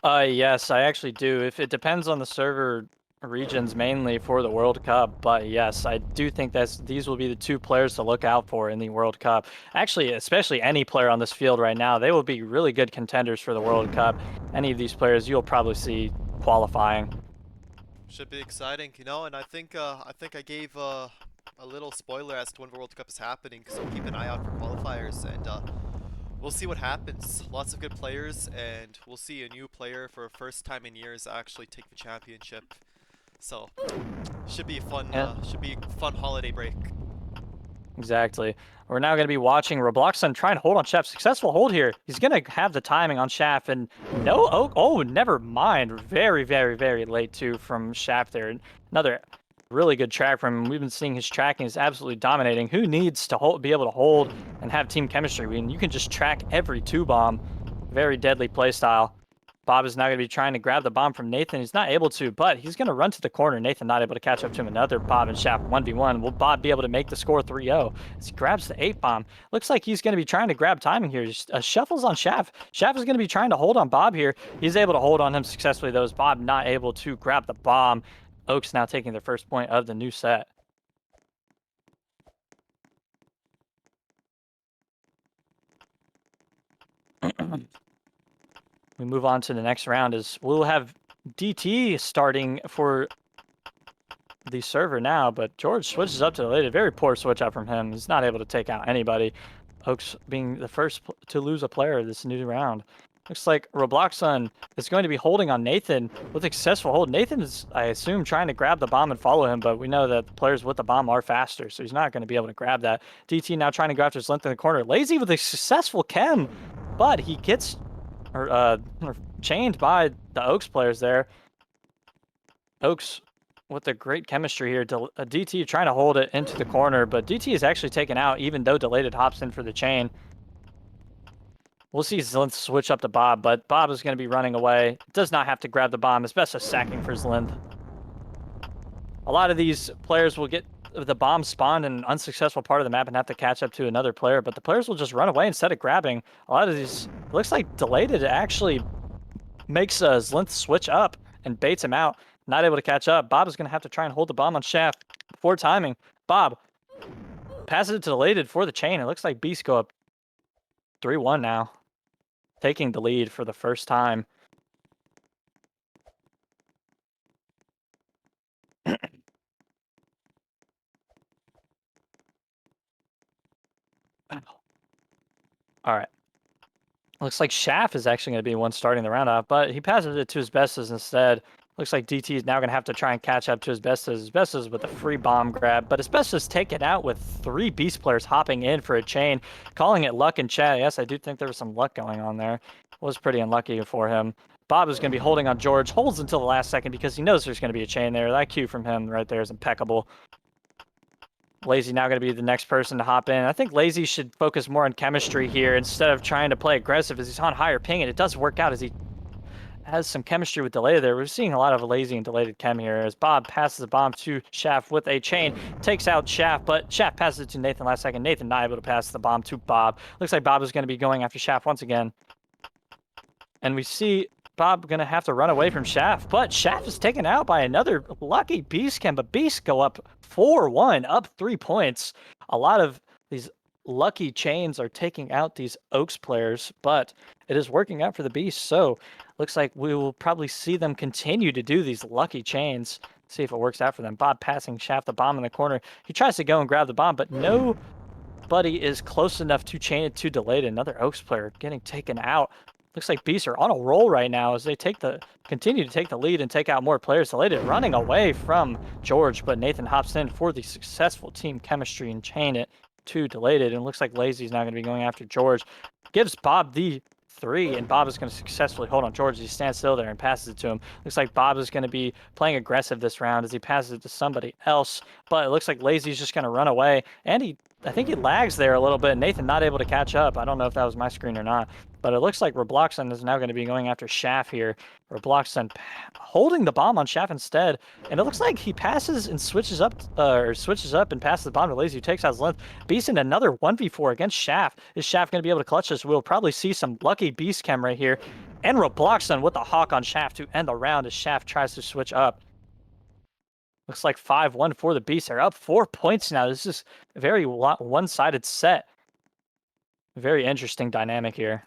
Yes, I actually do. If it depends on the server regions mainly for the World Cup, but yes, I do think these will be the two players to look out for in the World Cup. Actually, especially any player on this field right now, they will be really good contenders for the World Cup. Any of these players you'll probably see qualifying. Should be exciting, you know. And I think I gave a little spoiler as to when the World Cup is happening, so keep an eye out for qualifiers, and we'll see what happens. Lots of good players, and we'll see a new player for first time in years actually take the championship. So Yeah. should be a fun holiday break. Exactly. We're now going to be watching Robloxon try and hold on Chef. Successful hold here. He's going to have the timing on Shaft and no oh, never mind. Very, very, very late too from Shaft there. Another really good track from him. We've been seeing his tracking is absolutely dominating. Who needs to be able to hold and have team chemistry? I mean, you can just track every two bomb. Very deadly play style. Bob is now going to be trying to grab the bomb from Nathan. He's not able to, but he's going to run to the corner. Nathan not able to catch up to him. Another Bob and Shaft 1v1. Will Bob be able to make the score 3-0 as he grabs the 8 bomb? Looks like he's going to be trying to grab timing here. Just, shuffles on Shaft. Shaft is going to be trying to hold on Bob here. He's able to hold on him successfully, though, as Bob not able to grab the bomb. Oaks now taking their first point of the new set. We move on to the next round as we'll have DT starting for the server now, but George switches up to the late. A very poor switch up from him. He's not able to take out anybody. Oaks being the first to lose a player this new round. Looks like Robloxon is going to be holding on Nathan with a successful hold. Nathan is, I assume, trying to grab the bomb and follow him, but we know that the players with the bomb are faster, so he's not going to be able to grab that. DT now trying to go after his length in the corner. Lazy with a successful chem, but he gets or chained by the Oaks players there. Oaks with a great chemistry here. DT trying to hold it into the corner, but DT is actually taken out even though Delated hops in for the chain. We'll see Zlinth switch up to Bob, but Bob is going to be running away. Does not have to grab the bomb. It's best just sacking for Zlinth. A lot of these players will get the bomb spawned in an unsuccessful part of the map and have to catch up to another player, but the players will just run away instead of grabbing. A lot of these, it looks like Delated actually makes Zlinth switch up and baits him out. Not able to catch up. Bob is going to have to try and hold the bomb on Shaft before timing. Bob passes it to Delated for the chain. It looks like Beast go up 3-1 now, taking the lead for the first time. All right. Looks like Shaft is actually going to be one starting the round off, but he passes it to his bestas instead. Looks like DT is now going to have to try and catch up to his bestas. His bestas with a free bomb grab, but his bestas taken out with 3 Beast players hopping in for a chain, calling it luck in chat. Yes, I do think there was some luck going on there. Was pretty unlucky for him. Bob is going to be holding on George, holds until the last second because he knows there's going to be a chain there. That Q from him right there is impeccable. Lazy now going to be the next person to hop in. I think Lazy should focus more on chemistry here instead of trying to play aggressive as he's on higher ping, and it does work out as he has some chemistry with Delay there. We're seeing a lot of Lazy and Delayed chem here as Bob passes the bomb to Shaft with a chain, takes out Shaft, but Shaft passes it to Nathan last second. Nathan not able to pass the bomb to Bob. Looks like Bob is going to be going after Shaft once again. And we see Bob going to have to run away from Shaft, but Shaft is taken out by another lucky Beast chem, but Beasts go up 4-1, up 3 points. A lot of these lucky chains are taking out these Oaks players, but it is working out for the Beast, so looks like we will probably see them continue to do these lucky chains. See if it works out for them. Bob passing Shaft the bomb in the corner. He tries to go and grab the bomb, but nobody is close enough to chain it to Delayed. Another Oaks player getting taken out. Looks like Beasts are on a roll right now as they continue to take the lead and take out more players. Delated running away from George, but Nathan hops in for the successful team chemistry and chain it to Delated. And it looks like Lazy's now going to be going after George. Gives Bob the 3, and Bob is going to successfully hold on George as he stands still there and passes it to him. Looks like Bob is going to be playing aggressive this round as he passes it to somebody else, but it looks like Lazy's just going to run away, and I think he lags there a little bit. Nathan not able to catch up. I don't know if that was my screen or not, but it looks like Robloxon is now going to be going after Shaft here. Robloxon holding the bomb on Shaft instead, and it looks like he passes and switches up and passes the bomb to Lazy, who takes out his length. Beast in another 1v4 against Shaft. Is Shaft going to be able to clutch this? We'll probably see some lucky Beast chem right here. And Robloxon with the hawk on Shaft to end the round as Shaft tries to switch up. Looks like 5-1 for the Beast. They're up 4 points now. This is a very one-sided set. Very interesting dynamic here.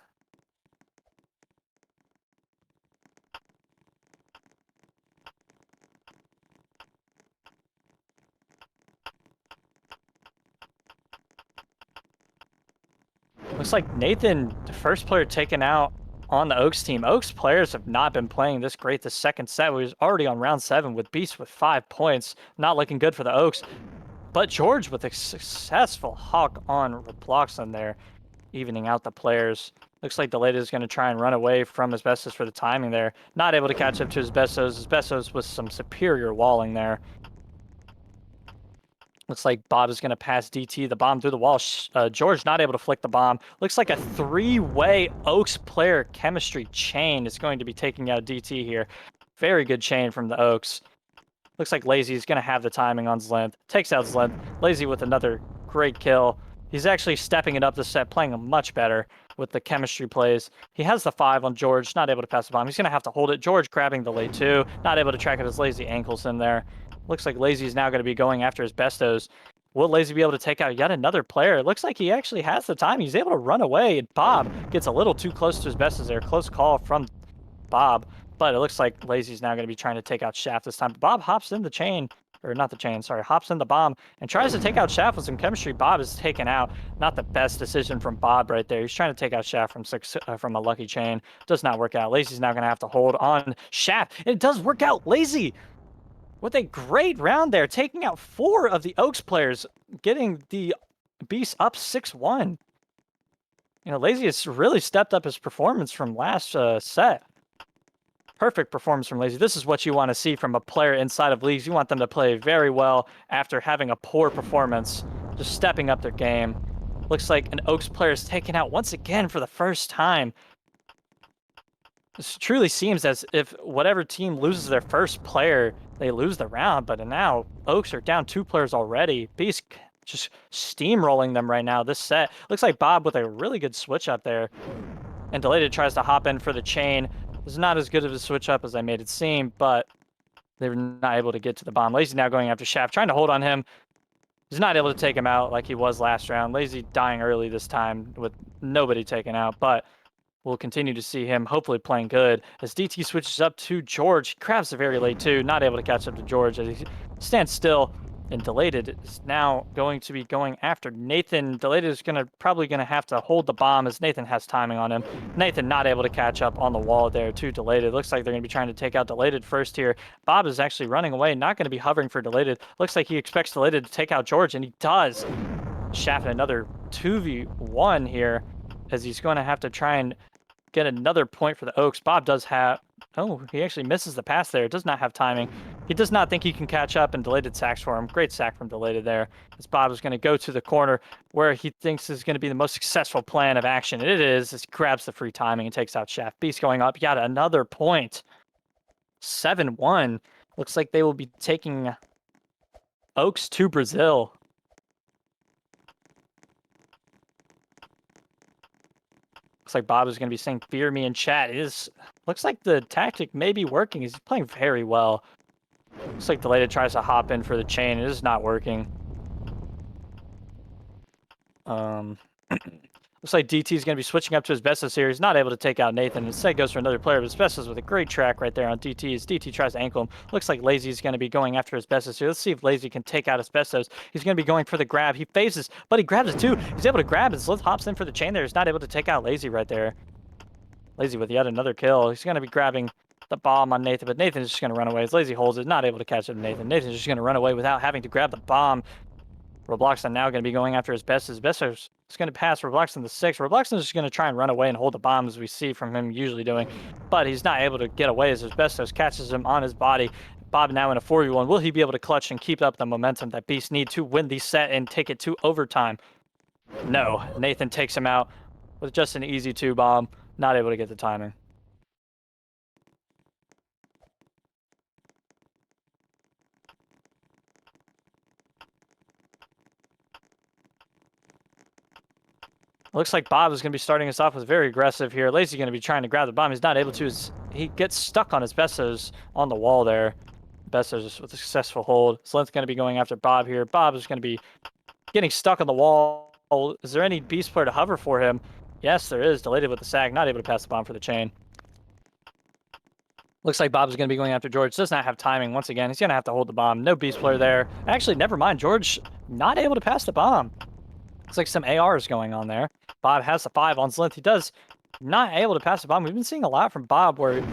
Looks like Nathan, the first player taken out on the Oaks team. Oaks players have not been playing this great the second set. We was already on round 7 with Beast with 5 points. Not looking good for the Oaks. But George with a successful hawk on Robloxen there, evening out the players. Looks like Delayed is going to try and run away from Asbestos for the timing there. Not able to catch up to Asbestos. Asbestos with some superior walling there. Looks like Bob is going to pass DT the bomb through the wall. George not able to flick the bomb. Looks like a three-way Oaks player chemistry chain is going to be taking out DT here. Very good chain from the Oaks. Looks like Lazy is going to have the timing on Zlinth. Takes out Zlinth. Lazy with another great kill. He's actually stepping it up the set, playing much better with the chemistry plays. He has the 5 on George, not able to pass the bomb. He's going to have to hold it. George grabbing the late 2, not able to track out his Lazy ankles in there. Looks like Lazy is now going to be going after his bestos. Will Lazy be able to take out yet another player? It looks like he actually has the time. He's able to run away, and Bob gets a little too close to his bestos there. Close call from Bob, but it looks like Lazy's now going to be trying to take out Shaft this time. Bob hops in the chain, or not the chain, sorry, hops in the bomb and tries to take out Shaft with some chemistry. Bob is taken out. Not the best decision from Bob right there. He's trying to take out Shaft from a lucky chain. Does not work out. Lazy's now going to have to hold on Shaft. And it does work out. Lazy with a great round there, taking out 4 of the Oaks players, getting the Beast up 6-1. You know, Lazy has really stepped up his performance from last set. Perfect performance from Lazy. This is what you want to see from a player inside of leagues. You want them to play very well after having a poor performance, just stepping up their game. Looks like an Oaks player is taken out once again for the first time. This truly seems as if whatever team loses their first player, they lose the round. But now Oaks are down 2 players already. Beast just steamrolling them right now this set. Looks like Bob with a really good switch up there. And Delated tries to hop in for the chain. It's not as good of a switch up as I made it seem, but they were not able to get to the bomb. Lazy now going after Shaft, trying to hold on him. He's not able to take him out like he was last round. Lazy dying early this time with nobody taken out, but we'll continue to see him hopefully playing good. As DT switches up to George, he grabs the very late 2, not able to catch up to George as he stands still. And Delated is now going to be going after Nathan. Delated is probably gonna have to hold the bomb as Nathan has timing on him. Nathan not able to catch up on the wall there to Delated. Looks like they're gonna be trying to take out Delated first here. Bob is actually running away, not gonna be hovering for Delated. Looks like he expects Delated to take out George, and he does. Shaft another 2v1 here as he's going to have to try and get another point for the Oaks. Bob does have... Oh, he actually misses the pass there. Does not have timing. He does not think he can catch up, and Delated sacks for him. Great sack from Delated there. As Bob is going to go to the corner where he thinks is going to be the most successful plan of action. And it is. As he grabs the free timing and takes out Shaft. Beast going up. Yet another point. 7-1. Looks like they will be taking Oaks to Brazil. Looks like Bob is going to be saying "fear me" in chat. Looks like the tactic may be working. He's playing very well. Looks like Delated tries to hop in for the chain. It is not working. Looks like DT is going to be switching up to his Asbestos here. He's not able to take out Nathan. Instead goes for another player. But Asbestos with a great track right there on DT. As DT tries to ankle him. Looks like Lazy is going to be going after Asbestos here. Let's see if Lazy can take out Asbestos. He's going to be going for the grab. He phases, but he grabs it too. He's able to grab it. Slith hops in for the chain there. He's not able to take out Lazy right there. Lazy with yet another kill. He's going to be grabbing the bomb on Nathan, but Nathan is just going to run away. As Lazy holds it, not able to catch it to Nathan. Nathan's just going to run away without having to grab the bomb. Robloxen now going to be going after his best. His best is going to pass Robloxen the 6. Robloxen is just going to try and run away and hold the bomb as we see from him usually doing. But he's not able to get away as his Bestos catches him on his body. Bob now in a 4v1. Will he be able to clutch and keep up the momentum that Beast need to win the set and take it to overtime? No. Nathan takes him out with just an easy 2 bomb. Not able to get the timing. Looks like Bob is going to be starting us off with very aggressive here. Lazy going to be trying to grab the bomb. He's not able to. He gets stuck on his Bestos on the wall there. Bestos with a successful hold. Slint's going to be going after Bob here. Bob is going to be getting stuck on the wall. Is there any beast player to hover for him? Yes, there is. Deleted with the sack. Not able to pass the bomb for the chain. Looks like Bob's going to be going after George. Does not have timing. Once again, he's going to have to hold the bomb. No beast player there. Actually, never mind. George not able to pass the bomb. Looks like some ARs going on there. Bob has the 5 on Slint. He does not able to pass the bomb. We've been seeing a lot from Bob where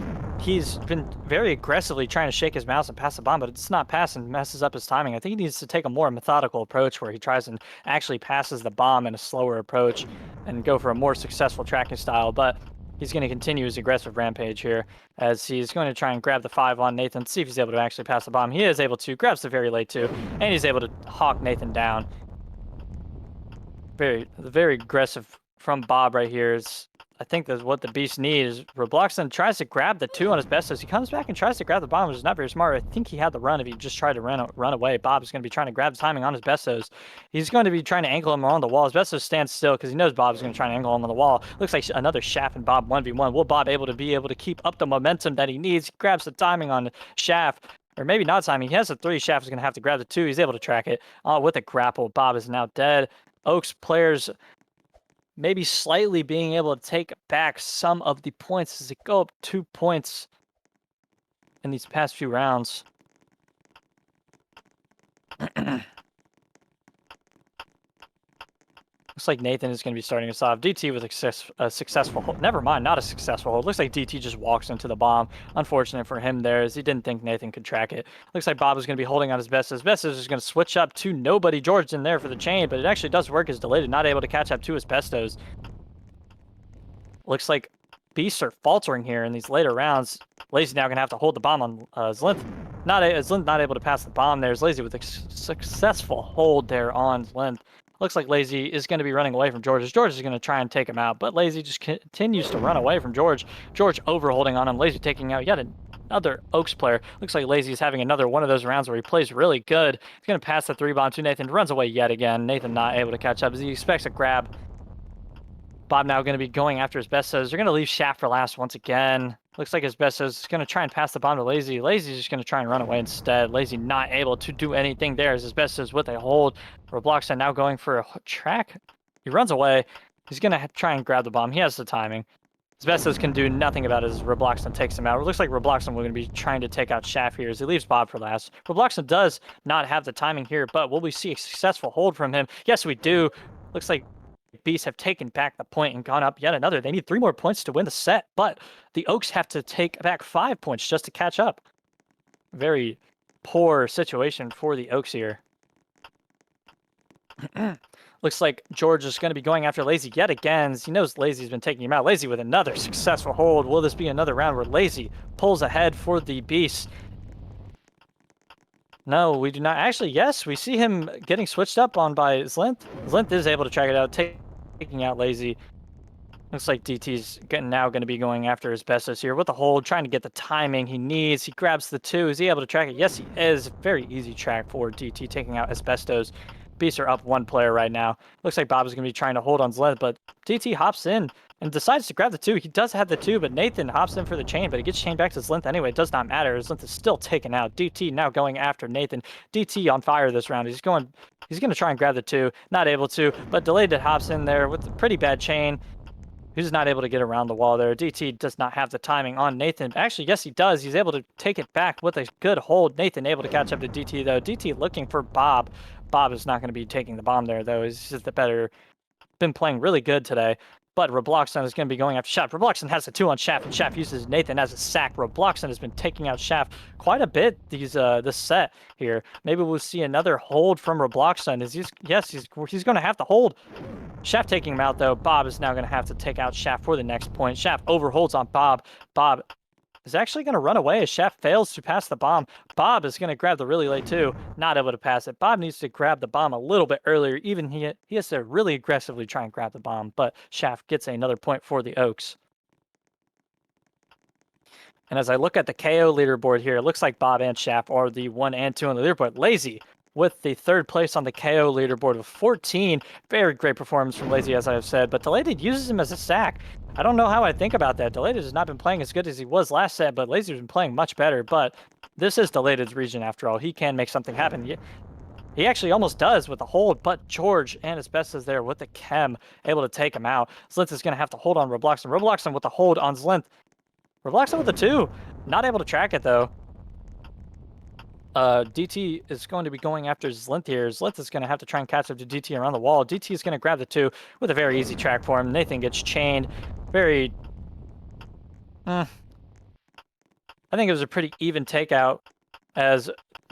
he's been very aggressively trying to shake his mouse and pass the bomb, but it's not passing, messes up his timing. I think he needs to take a more methodical approach where he tries and actually passes the bomb in a slower approach and go for a more successful tracking style, but he's going to continue his aggressive rampage here as he's going to try and grab the 5 on Nathan, see if he's able to actually pass the bomb. He is able to, grabs the very late 2, and he's able to hawk Nathan down. Very aggressive from Bob right here. Is I think that's what the Beast needs. Robloxon tries to grab the 2 on his best as he comes back and tries to grab the bomb, which is not very smart. I think he had the run if he just tried to run away. Bob is going to be trying to grab the timing on his bestos. He's going to be trying to ankle him on the wall. His bestos stands still because he knows Bob is going to try and ankle him on the wall. Looks like another Shaft and Bob 1v1. Will Bob able to keep up the momentum that he needs? He grabs the timing on Shaft. Or maybe not timing. He has a 3. Shaft is going to have to grab the 2. He's able to track it with a grapple. Bob is now dead. Oaks players maybe slightly being able to take back some of the points as they go up 2 points in these past few rounds. Looks like Nathan is going to be starting us off. DT with a successful hold. Never mind, not a successful hold. Looks like DT just walks into the bomb. Unfortunate for him there as he didn't think Nathan could track it. Looks like Bob is going to be holding on his best. His best is just going to switch up to nobody. George in there for the chain, but it actually does work as Deleted, not able to catch up to his bestos. Looks like beasts are faltering here in these later rounds. Lazy now going to have to hold the bomb on Zlinth. Zlinth not able to pass the bomb there. Lazy with a successful hold there on Zlinth. Looks like Lazy is going to be running away from George. George is going to try and take him out, but Lazy just continues to run away from George. George overholding on him. Lazy taking out yet another Oaks player. Looks like Lazy is having another one of those rounds where he plays really good. He's going to pass the 3 bomb to Nathan. Runs away yet again. Nathan not able to catch up as he expects a grab. Bob now going to be going after his bestos. They're going to leave Shaft for last once again. Looks like his bestos is going to try and pass the bomb to Lazy. Lazy's just going to try and run away instead. Lazy not able to do anything there as his bestos with a hold. Robloxon now going for a track. He runs away. He's going to try and grab the bomb. He has the timing. His bestos can do nothing about it as Robloxon takes him out. It looks like Robloxon will going to be trying to take out Shaft here as he leaves Bob for last. Robloxon does not have the timing here, but will we see a successful hold from him? Yes, we do. Looks like Beasts have taken back the point and gone up yet another. They need 3 more points to win the set, but the Oaks have to take back 5 points just to catch up. Very poor situation for the Oaks here. Looks like George is going to be going after Lazy yet again. He knows Lazy's been taking him out. Lazy with another successful hold. Will this be another round where Lazy pulls ahead for the Beast? No, we do not. Actually, yes, we see him getting switched up on by Zlinth. Zlinth is able to track it out, taking out Lazy. Looks like DT's now going to be going after his bestos here with the hold, trying to get the timing he needs. He grabs the 2. Is he able to track it? Yes, he is. Very easy track for DT, taking out Asbestos. Beasts are up 1 player right now. Looks like Bob is going to be trying to hold on Zlinth, but DT hops in and decides to grab the 2. He does have the 2, but Nathan hops in for the chain, but he gets chained back to Zlinth anyway. It does not matter. Zlinth is still taken out. DT now going after Nathan. DT on fire this round. He's going to try and grab the 2. Not able to, but Deleted hops in there with a pretty bad chain. He's not able to get around the wall there. DT does not have the timing on Nathan. Actually, yes, he does. He's able to take it back with a good hold. Nathan able to catch up to DT, though. DT looking for Bob. Bob is not going to be taking the bomb there, though. He's just the better. Been playing really good today. But Robloxon is going to be going after Shaft. Robloxon has the 2 on Shaft, and Shaft uses Nathan as a sack. Robloxon has been taking out Shaft quite a bit this set here. Maybe we'll see another hold from Robloxon. He's going to have to hold. Shaft taking him out, though. Bob is now going to have to take out Shaft for the next point. Shaft overholds on Bob. Bob is actually going to run away as Shaft fails to pass the bomb. Bob is going to grab the really late 2. Not able to pass it. Bob needs to grab the bomb a little bit earlier. Even he has to really aggressively try and grab the bomb, but Shaft gets another point for the Oaks. And as I look at the KO leaderboard here, it looks like Bob and Shaft are the 1 and 2 on the leaderboard. Lazy with the 3rd place on the KO leaderboard with 14. Very great performance from Lazy, as I have said, but Deleted uses him as a sack. I don't know how I think about that. Deleted has not been playing as good as he was last set, but Lazy's been playing much better. But This is Delated's region after all. He can make something happen. He actually almost does with the hold, but George and Asbestos there with the chem able to take him out. Zlinth is going to have to hold on Robloxen. Robloxen with the hold on Zlinth. Robloxen with the 2. Not able to track it though. DT is going to be going after Zlinth here. Zlinth is going to have to try and catch up to DT around the wall. DT is going to grab the 2 with a very easy track for him. Nathan gets chained. Very... I think it was a pretty even takeout as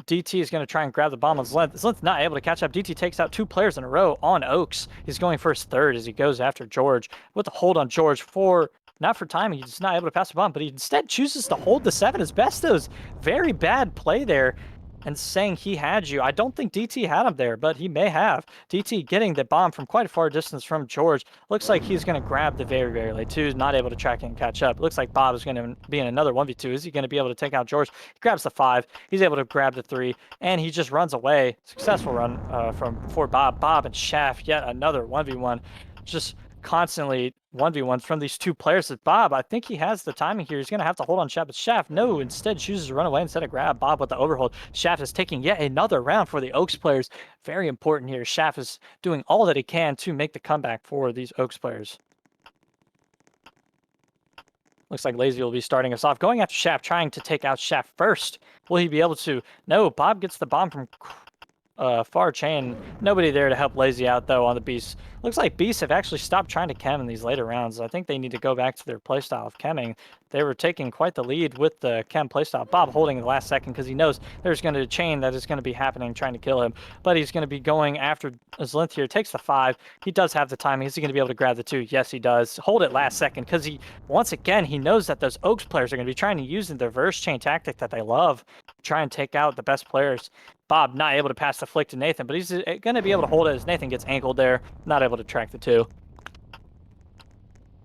DT is going to try and grab the bomb on Zlinth. Zlinth not able to catch up. DT takes out 2 players in a row on Oaks. He's going for his 3rd as he goes after George with the hold on George for... Not for timing, he's not able to pass the bomb, but he instead chooses to hold the 7 Asbestos. Very bad play there and saying he had you. I don't think DT had him there, but he may have. DT getting the bomb from quite a far distance from George. Looks like he's going to grab the very, very late 2. Not able to track and catch up. Looks like Bob is going to be in another 1v2. Is he going to be able to take out George? He grabs the 5. He's able to grab the 3, and he just runs away. Successful run for Bob. Bob and Shaft, yet another 1v1. Just constantly 1v1s from these 2 players. With Bob, I think he has the timing here. He's going to have to hold on Shaft, but Shaft, no, instead chooses to run away instead of grab Bob with the overhold. Shaft is taking yet another round for the Oaks players. Very important here. Shaft is doing all that he can to make the comeback for these Oaks players. Looks like Lazy will be starting us off. Going after Shaft, trying to take out Shaft first. Will he be able to? No, Bob gets the bomb from far chain. Nobody there to help Lazy out, though, on the Beast. Looks like Beasts have actually stopped trying to chem in these later rounds. I think they need to go back to their playstyle of chemming. They were taking quite the lead with the chem playstyle. Bob holding in the last second because he knows there's going to be a chain that is going to be happening trying to kill him. But he's going to be going after Zlinth here. Takes the 5. He does have the timing. Is he going to be able to grab the 2? Yes, he does. Hold it last second because once again, he knows that those Oaks players are going to be trying to use the reverse chain tactic that they love. Try and take out the best players. Bob not able to pass the flick to Nathan, but he's going to be able to hold it as Nathan gets ankled there. Not able to track the 2.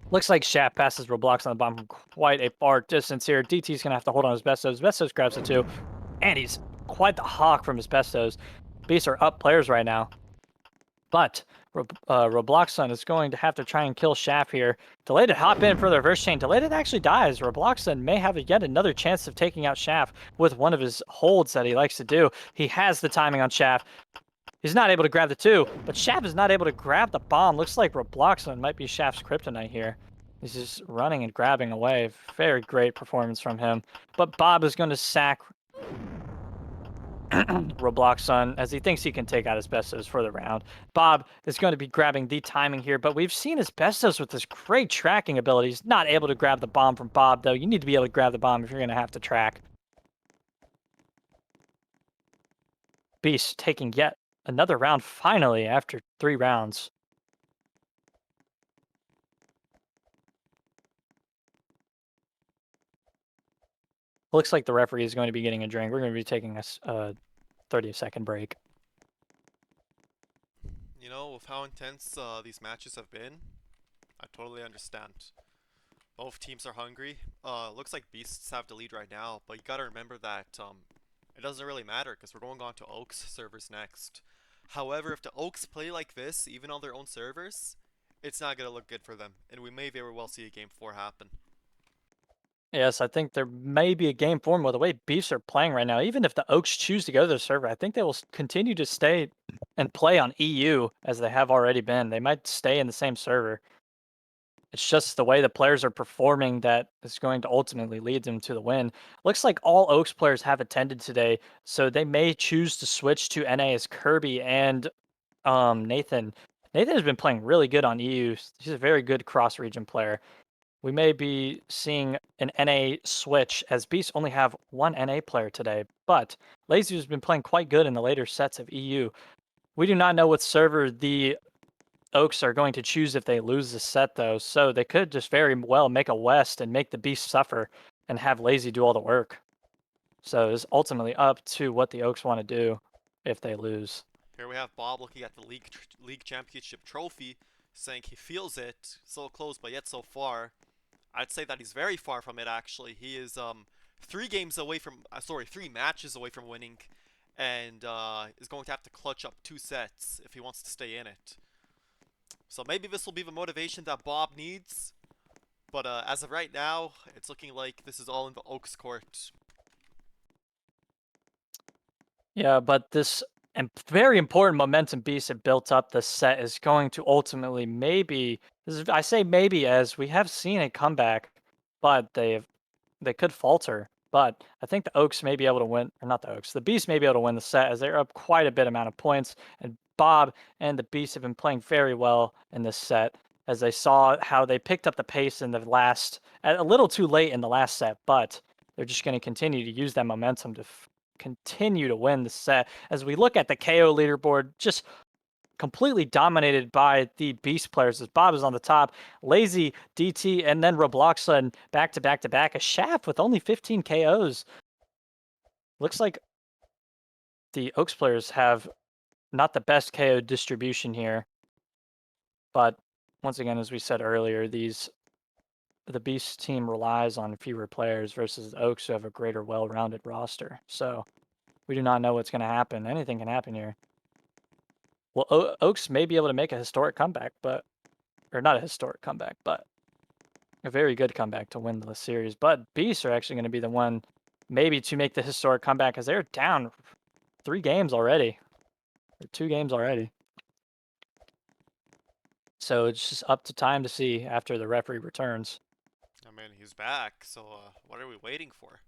Looks like Shaft passes Roblox on the bomb from quite a far distance here. DT's going to have to hold on Asbestos. Asbestos grabs the 2. And he's quite the hawk from Asbestos. Beasts are up players right now. But Robloxon is going to have to try and kill Shaft here. Delayed to hop in for the reverse chain. Delayed actually dies. Robloxon may have yet another chance of taking out Shaft with one of his holds that he likes to do. He has the timing on Shaft. He's not able to grab the 2, but Shaft is not able to grab the bomb. Looks like Robloxon might be Shaft's kryptonite here. He's just running and grabbing away. Very great performance from him. But Bob is going to sack Robloxon as he thinks he can take out Asbestos for the round. Bob is going to be grabbing the timing here, but we've seen Asbestos with this great tracking abilities. Not able to grab the bomb from Bob, though. You need to be able to grab the bomb if you're going to have to track. Beast taking yet another round finally after 3 rounds. Looks like the referee is going to be getting a drink. We're going to be taking a 30-second break. You know, with how intense these matches have been, I totally understand. Both teams are hungry. Looks like Beasts have the lead right now, but you gotta remember that it doesn't really matter because we're going on to Oaks servers next. However, if the Oaks play like this, even on their own servers, it's not gonna look good for them, and we may very well see a Game 4 happen. Yes, I think there may be a game form with the way Beefs are playing right now. Even if the Oaks choose to go to the server, I think they will continue to stay and play on EU as they have already been. They might stay in the same server. It's just the way the players are performing that is going to ultimately lead them to the win. Looks like all Oaks players have attended today, so they may choose to switch to NA as Kirby and Nathan. Nathan has been playing really good on EU. He's a very good cross-region player. We may be seeing an NA switch as Beasts only have one NA player today, but Lazy has been playing quite good in the later sets of EU. We do not know what server the Oaks are going to choose if they lose the set, though, so they could just very well make a West and make the Beast suffer and have Lazy do all the work. So it's ultimately up to what the Oaks want to do if they lose. Here we have Bob looking at the league championship trophy, saying he feels it, so close but yet so far. I'd say that he's very far from it actually. He is 3 games away from, 3 matches away from winning, and is going to have to clutch up 2 sets if he wants to stay in it. So maybe this will be the motivation that Bob needs. But as of right now, it's looking like this is all in the Oaks court. Yeah, but this very important momentum beast that built up the set is going to ultimately maybe I say maybe as we have seen a comeback, but they could falter. But I think the Oaks may be able to win, or not the Oaks, the Beast may be able to win the set as they're up quite a bit amount of points. And Bob and the Beast have been playing very well in this set as they saw how they picked up the pace in the last, a little too late in the last set, but they're just going to continue to use that momentum to continue to win the set. As we look at the KO leaderboard, just completely dominated by the Beast players as Bob is on the top, Lazy, DT, and then Robloxa back to back to back. A Shaft with only 15 KOs. Looks like the Oaks players have not the best KO distribution here, but once again, as we said earlier, the Beast team relies on fewer players versus the Oaks who have a greater well-rounded roster. So we do not know what's going to happen. Anything can happen here. Well, Oaks may be able to make a historic comeback, but or not a historic comeback, but a very good comeback to win the series. But Beasts are actually going to be the one maybe to make the historic comeback because they're down 3 games already, or 2 games already. So it's just up to time to see after the referee returns. I mean, he's back, so what are we waiting for?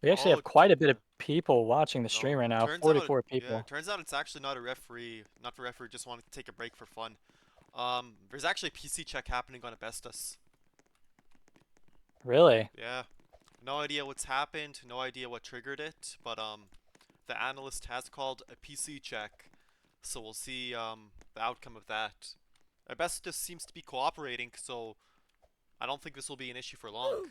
We actually Oh, have quite a bit yeah. of people watching the stream No, right now, turns out, 44 yeah, people. turns out it's actually not a referee, not the referee just wanted to take a break for fun. There's actually a PC check happening on Abestus. Really? Yeah, no idea what's happened, no idea what triggered it, but the analyst has called a PC check, so we'll see the outcome of that. Abestus seems to be cooperating, so I don't think this will be an issue for long.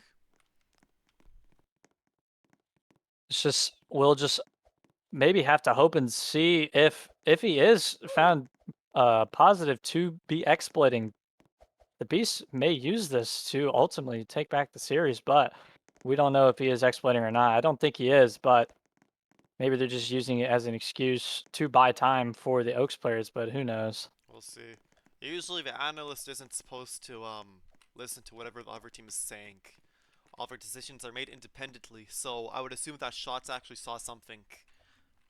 It's just we'll just maybe have to hope and see if he is found positive to be exploiting. The Beast may use this to ultimately take back the series, but we don't know if he is exploiting or not. I don't think he is, but maybe they're just using it as an excuse to buy time for the Oaks players, but who knows? We'll see. Usually the analyst isn't supposed to listen to whatever the other team is saying. All of our decisions are made independently, so I would assume that Shots actually saw something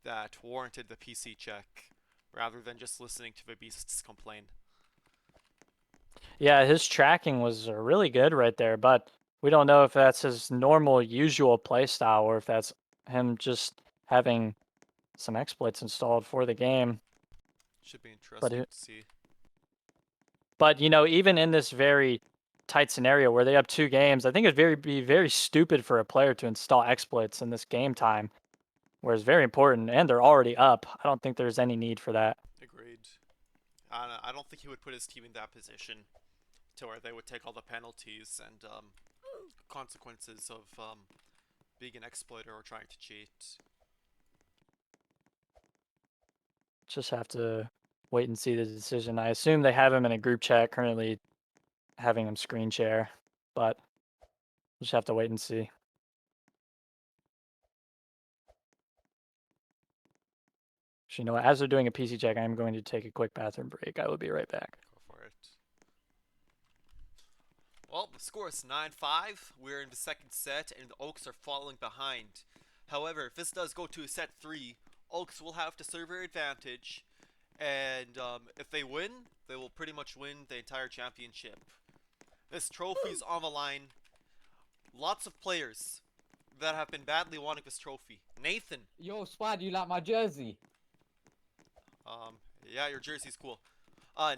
that warranted the PC check, rather than just listening to the Beasts complain. Yeah, his tracking was really good right there, but we don't know if that's his normal, usual play style or if that's him just having some exploits installed for the game. Should be But interesting to see. even in this very tight scenario where they have 2 games, I think it'd be very stupid for a player to install exploits in this game time, where it's very important, and they're already up. I don't think there's any need for that. Agreed. I don't think he would put his team in that position to where they would take all the penalties and consequences of being an exploiter or trying to cheat. Just have to wait and see the decision. I assume they have him in a group chat currently having him screen share, but we'll just have to wait and see. So, as they're doing a PC check, I'm going to take a quick bathroom break. I will be right back. Go for it. Well, the score is 9-5. We're in the second set, and the Oaks are falling behind. However, if this does go to a set 3, Oaks will have the server advantage, and if they win, they will pretty much win the entire championship. This trophy's on the line. Lots of players that have been badly wanting this trophy. Nathan. Yo, Swad, you like my jersey? Um, yeah, your jersey's cool.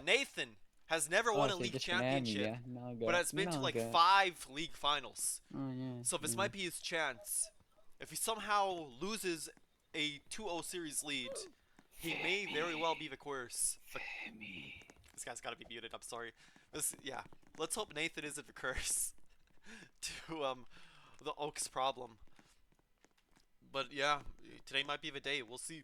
Nathan has never Oh, won a so league just an Emmy, championship, yeah? No but good. has been to No like good. 5 league finals. Oh, yeah. So this Yeah. might be his chance. If he somehow loses a 2-0 series lead, he may very well be the curse. This guy's gotta be muted, I'm sorry. Yeah. Let's hope Nathan isn't the curse to, the Oaks problem. But yeah, today might be the day. We'll see.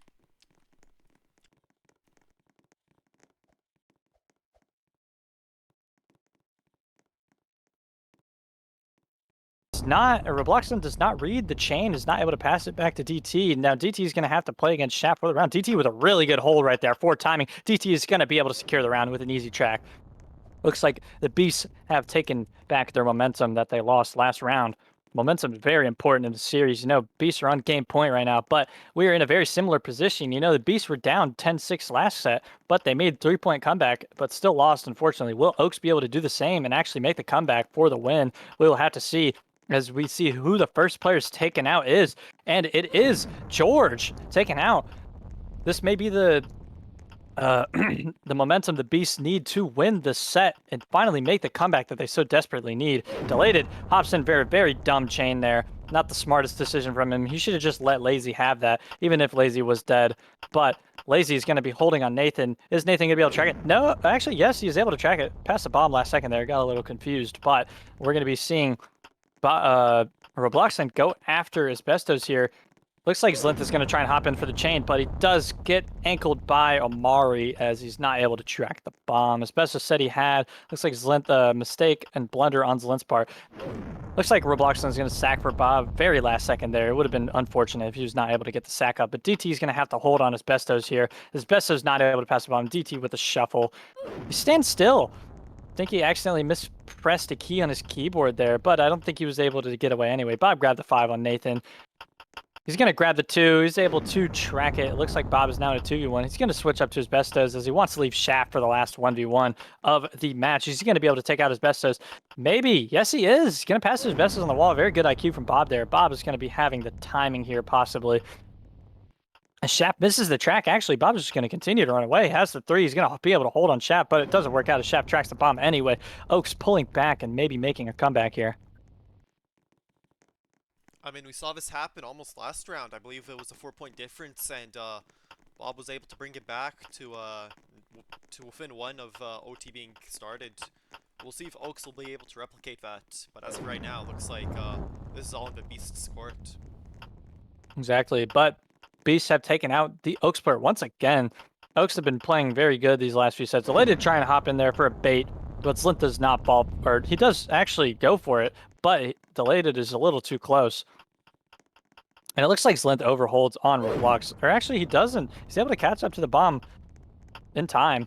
Robloxon does not read the chain, is not able to pass it back to DT. Now DT is going to have to play against Shaft for the round. DT with a really good hold right there for timing. DT is going to be able to secure the round with an easy track. Looks like the Beasts have taken back their momentum that they lost last round. Momentum is very important in the series. Beasts are on game point right now, but we are in a very similar position. The Beasts were down 10-6 last set, but they made 3-point comeback, but still lost, unfortunately. Will Oaks be able to do the same and actually make the comeback for the win? We'll have to see as we see who the first player's taken out is, and it is George taken out. This may be the the momentum the Beasts need to win the set and finally make the comeback that they so desperately need. Delayed hops in very, very dumb chain there. Not the smartest decision from him. He should have just let Lazy have that, even if Lazy was dead. But Lazy is going to be holding on Nathan. Is Nathan going to be able to track it? No, actually, yes, he's able to track it. Passed the bomb last second there. Got a little confused. But we're going to be seeing Robloxon go after Asbestos here. Looks like Zlinth is going to try and hop in for the chain, but he does get ankled by Omari as he's not able to track the bomb. Asbestos said he had. Looks like Zlinth, mistake and blunder on Zlinth's part. Looks like Robloxon is going to sack for Bob. Very last second there. It would have been unfortunate if he was not able to get the sack up, but DT is going to have to hold on Asbestos here. Asbestos not able to pass the bomb. DT with a shuffle. He stands still. I think he accidentally mispressed a key on his keyboard there, but I don't think he was able to get away anyway. Bob grabbed the 5 on Nathan. He's going to grab the 2. He's able to track it. It looks like Bob is now in a 2v1. He's going to switch up to Asbestos as he wants to leave Shaft for the last 1v1 of the match. Is he going to be able to take out Asbestos? Maybe. Yes, he is. He's going to pass Asbestos on the wall. Very good IQ from Bob there. Bob is going to be having the timing here, possibly. As Shaft misses the track, actually, Bob is just going to continue to run away. He has the 3. He's going to be able to hold on Shaft, but it doesn't work out as Shaft tracks the bomb anyway. Oaks pulling back and maybe making a comeback here. I mean, we saw this happen almost last round. I believe it was a 4-point difference, and Bob was able to bring it back to within 1 of OT being started. We'll see if Oaks will be able to replicate that, but as of right now, it looks like this is all in the Beast's court. Exactly, but Beasts have taken out the Oaks player once again. Oaks have been playing very good these last few sets. Delayed to try and hop in there for a bait, but Zlinth does not fall, or he does actually go for it, but Delayed is a little too close. And it looks like Zlinth overholds on Roblox. Or actually, he doesn't. He's able to catch up to the bomb in time.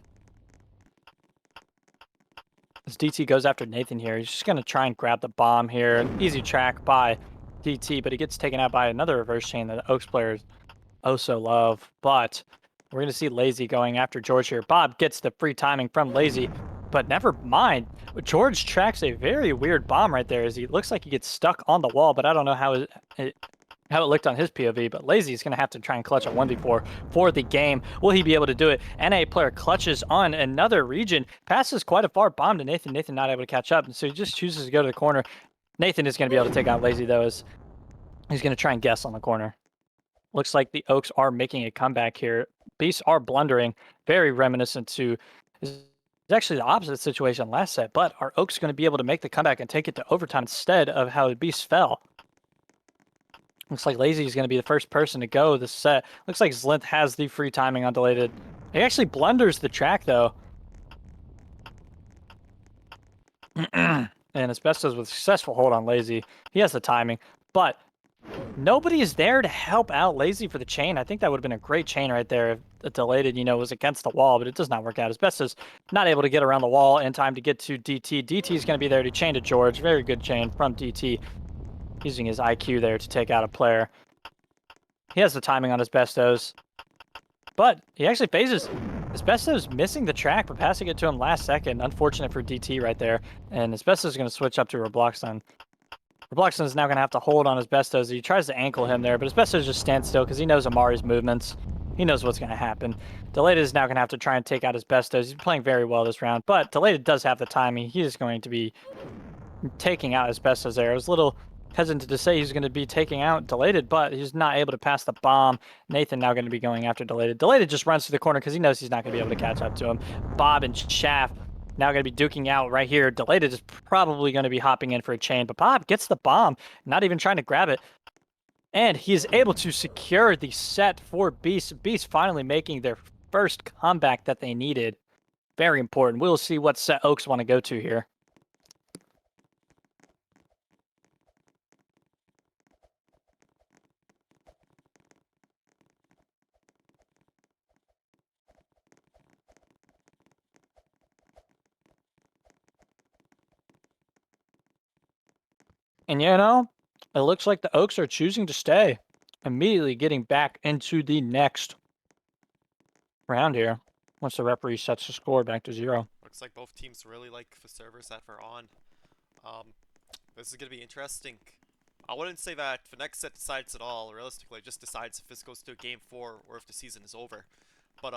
As DT goes after Nathan here, he's just going to try and grab the bomb here. An easy track by DT, but he gets taken out by another reverse chain that the Oaks players so love. But we're going to see Lazy going after George here. Bob gets the free timing from Lazy, but never mind. George tracks a very weird bomb right there as he looks like he gets stuck on the wall, but I don't know how it looked on his POV, but Lazy is going to have to try and clutch a 1v4 for the game. Will he be able to do it? NA player clutches on another region, passes quite a far bomb to Nathan. Nathan not able to catch up, and so he just chooses to go to the corner. Nathan is going to be able to take out Lazy, though, as he's going to try and guess on the corner. Looks like the Oaks are making a comeback here. Beasts are blundering, very reminiscent to... It's actually the opposite situation last set, but are Oaks going to be able to make the comeback and take it to overtime instead of how the Beasts fell? Looks like Lazy is going to be the first person to go this set. Looks like Zlinth has the free timing on Delayed. He actually blunders the track, though. And Asbestos with a successful hold on Lazy. He has the timing, but nobody is there to help out Lazy for the chain. I think that would have been a great chain right there if Delayed, was against the wall, but it does not work out. Asbestos not able to get around the wall in time to get to DT. DT is going to be there to chain to George. Very good chain from DT. Using his IQ there to take out a player. He has the timing on Asbestos, but he actually phases. Asbestos missing the track, but passing it to him last second. Unfortunate for DT right there. And Asbestos is going to switch up to Robloxon. Robloxon is now going to have to hold on Asbestos. He tries to ankle him there, but Asbestos just stands still because he knows Amari's movements. He knows what's going to happen. Delayed is now going to have to try and take out Asbestos. He's playing very well this round, but Delayed does have the timing. He is going to be taking out Asbestos there. It was a little hesitant to say he's going to be taking out Delayed, but he's not able to pass the bomb. Nathan now going to be going after Delayed. Delayed just runs to the corner because he knows he's not going to be able to catch up to him. Bob and Shaft now going to be duking out right here. Delayed is probably going to be hopping in for a chain, but Bob gets the bomb, not even trying to grab it. And he is able to secure the set for Beast. Beast finally making their first comeback that they needed. Very important. We'll see what set Oaks want to go to here. And you know, it looks like the Oaks are choosing to stay. Immediately getting back into the next round here. Once the referee sets the score back to 0. Looks like both teams really like the servers that we're on. This is going to be interesting. I wouldn't say that the next set decides it all. Realistically, it just decides if this goes to game 4 or if the season is over. But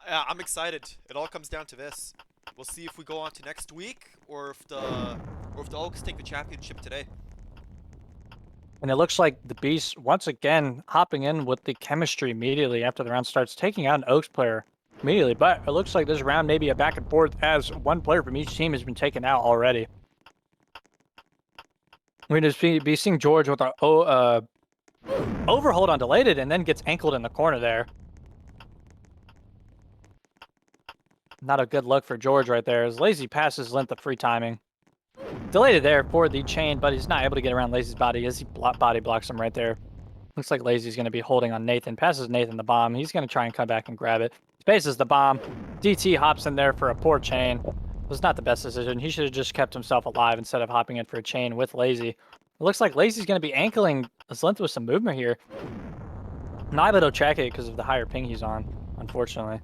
yeah, I'm excited. It all comes down to this. We'll see if we go on to next week or if the Oaks take the championship today. And it looks like the Beast, once again, hopping in with the chemistry immediately after the round starts, taking out an Oaks player immediately. But it looks like this round may be a back and forth as one player from each team has been taken out already. We're going to be seeing George with our overhold on deleted and then gets ankled in the corner there. Not a good look for George right there as Lazy passes length of free timing. Deleted there for the chain, but he's not able to get around Lazy's body as he body blocks him right there. Looks like Lazy's going to be holding on Nathan. Passes Nathan the bomb. He's going to try and come back and grab it. Spaces the bomb. DT hops in there for a poor chain. It was not the best decision. He should have just kept himself alive instead of hopping in for a chain with Lazy. It looks like Lazy's going to be ankling Zlinth with some movement here. Not able to track it because of the higher ping he's on, unfortunately.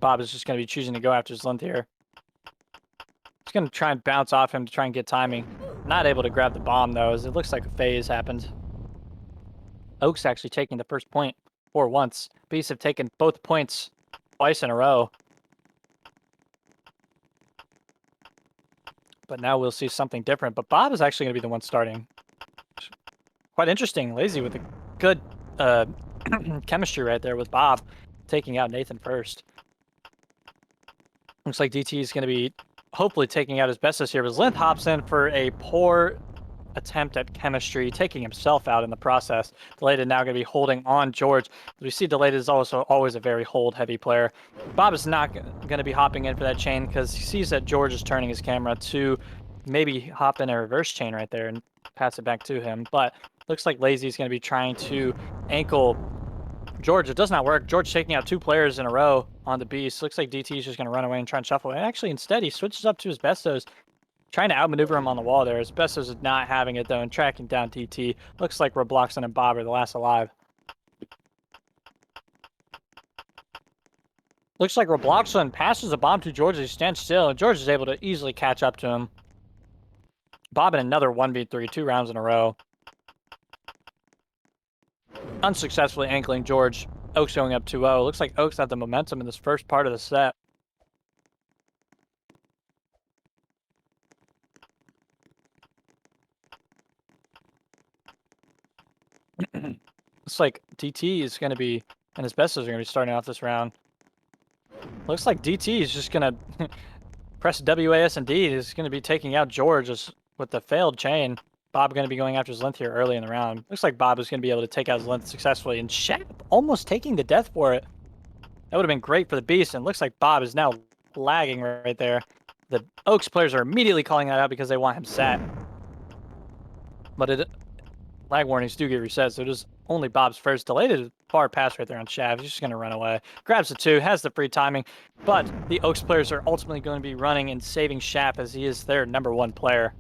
Bob is just going to be choosing to go after Zlinth here. He's going to try and bounce off him to try and get timing. Not able to grab the bomb, though, as it looks like a phase happened. Oaks actually taking the first point for once. Beasts have taken both points twice in a row. But now we'll see something different. But Bob is actually going to be the one starting. Quite interesting. Lazy with a good chemistry right there with Bob taking out Nathan first. Looks like DT is going to be hopefully taking out his bestest here. But Zlinth hops in for a poor attempt at chemistry, taking himself out in the process. Delated now going to be holding on George. As we see, Delated is also always a very hold-heavy player. Bob is not going to be hopping in for that chain because he sees that George is turning his camera to maybe hop in a reverse chain right there and pass it back to him. But looks like Lazy is going to be trying to ankle George. It does not work. George taking out 2 players in a row on the Beast. Looks like DT is just going to run away and try and shuffle. And actually, instead, he switches up to his Bestos, trying to outmaneuver him on the wall there. His Bestos is not having it, though, and tracking down DT. Looks like Robloxon and Bob are the last alive. Looks like Robloxon passes a bomb to George as he stands still, and George is able to easily catch up to him. Bob in another 1v3, 2 rounds in a row. Unsuccessfully ankling George. Oaks going up 2-0. Looks like Oaks had the momentum in this first part of the set. Looks like DT is going to be, and his Bestos are going to be starting off this round. Looks like DT is just going to press WASD. Is going to be taking out George with the failed chain. Bob going to be going after Zlinth here early in the round. Looks like Bob is going to be able to take out Zlinth successfully, and Shap almost taking the death for it. That would have been great for the Beast, and looks like Bob is now lagging right there. The Oaks players are immediately calling that out because they want him set. But lag warnings do get reset, so it is only Bob's first. Delayed far pass right there on Shav. He's just going to run away. Grabs the 2, has the free timing, but the Oaks players are ultimately going to be running and saving Shav as he is their #1 player.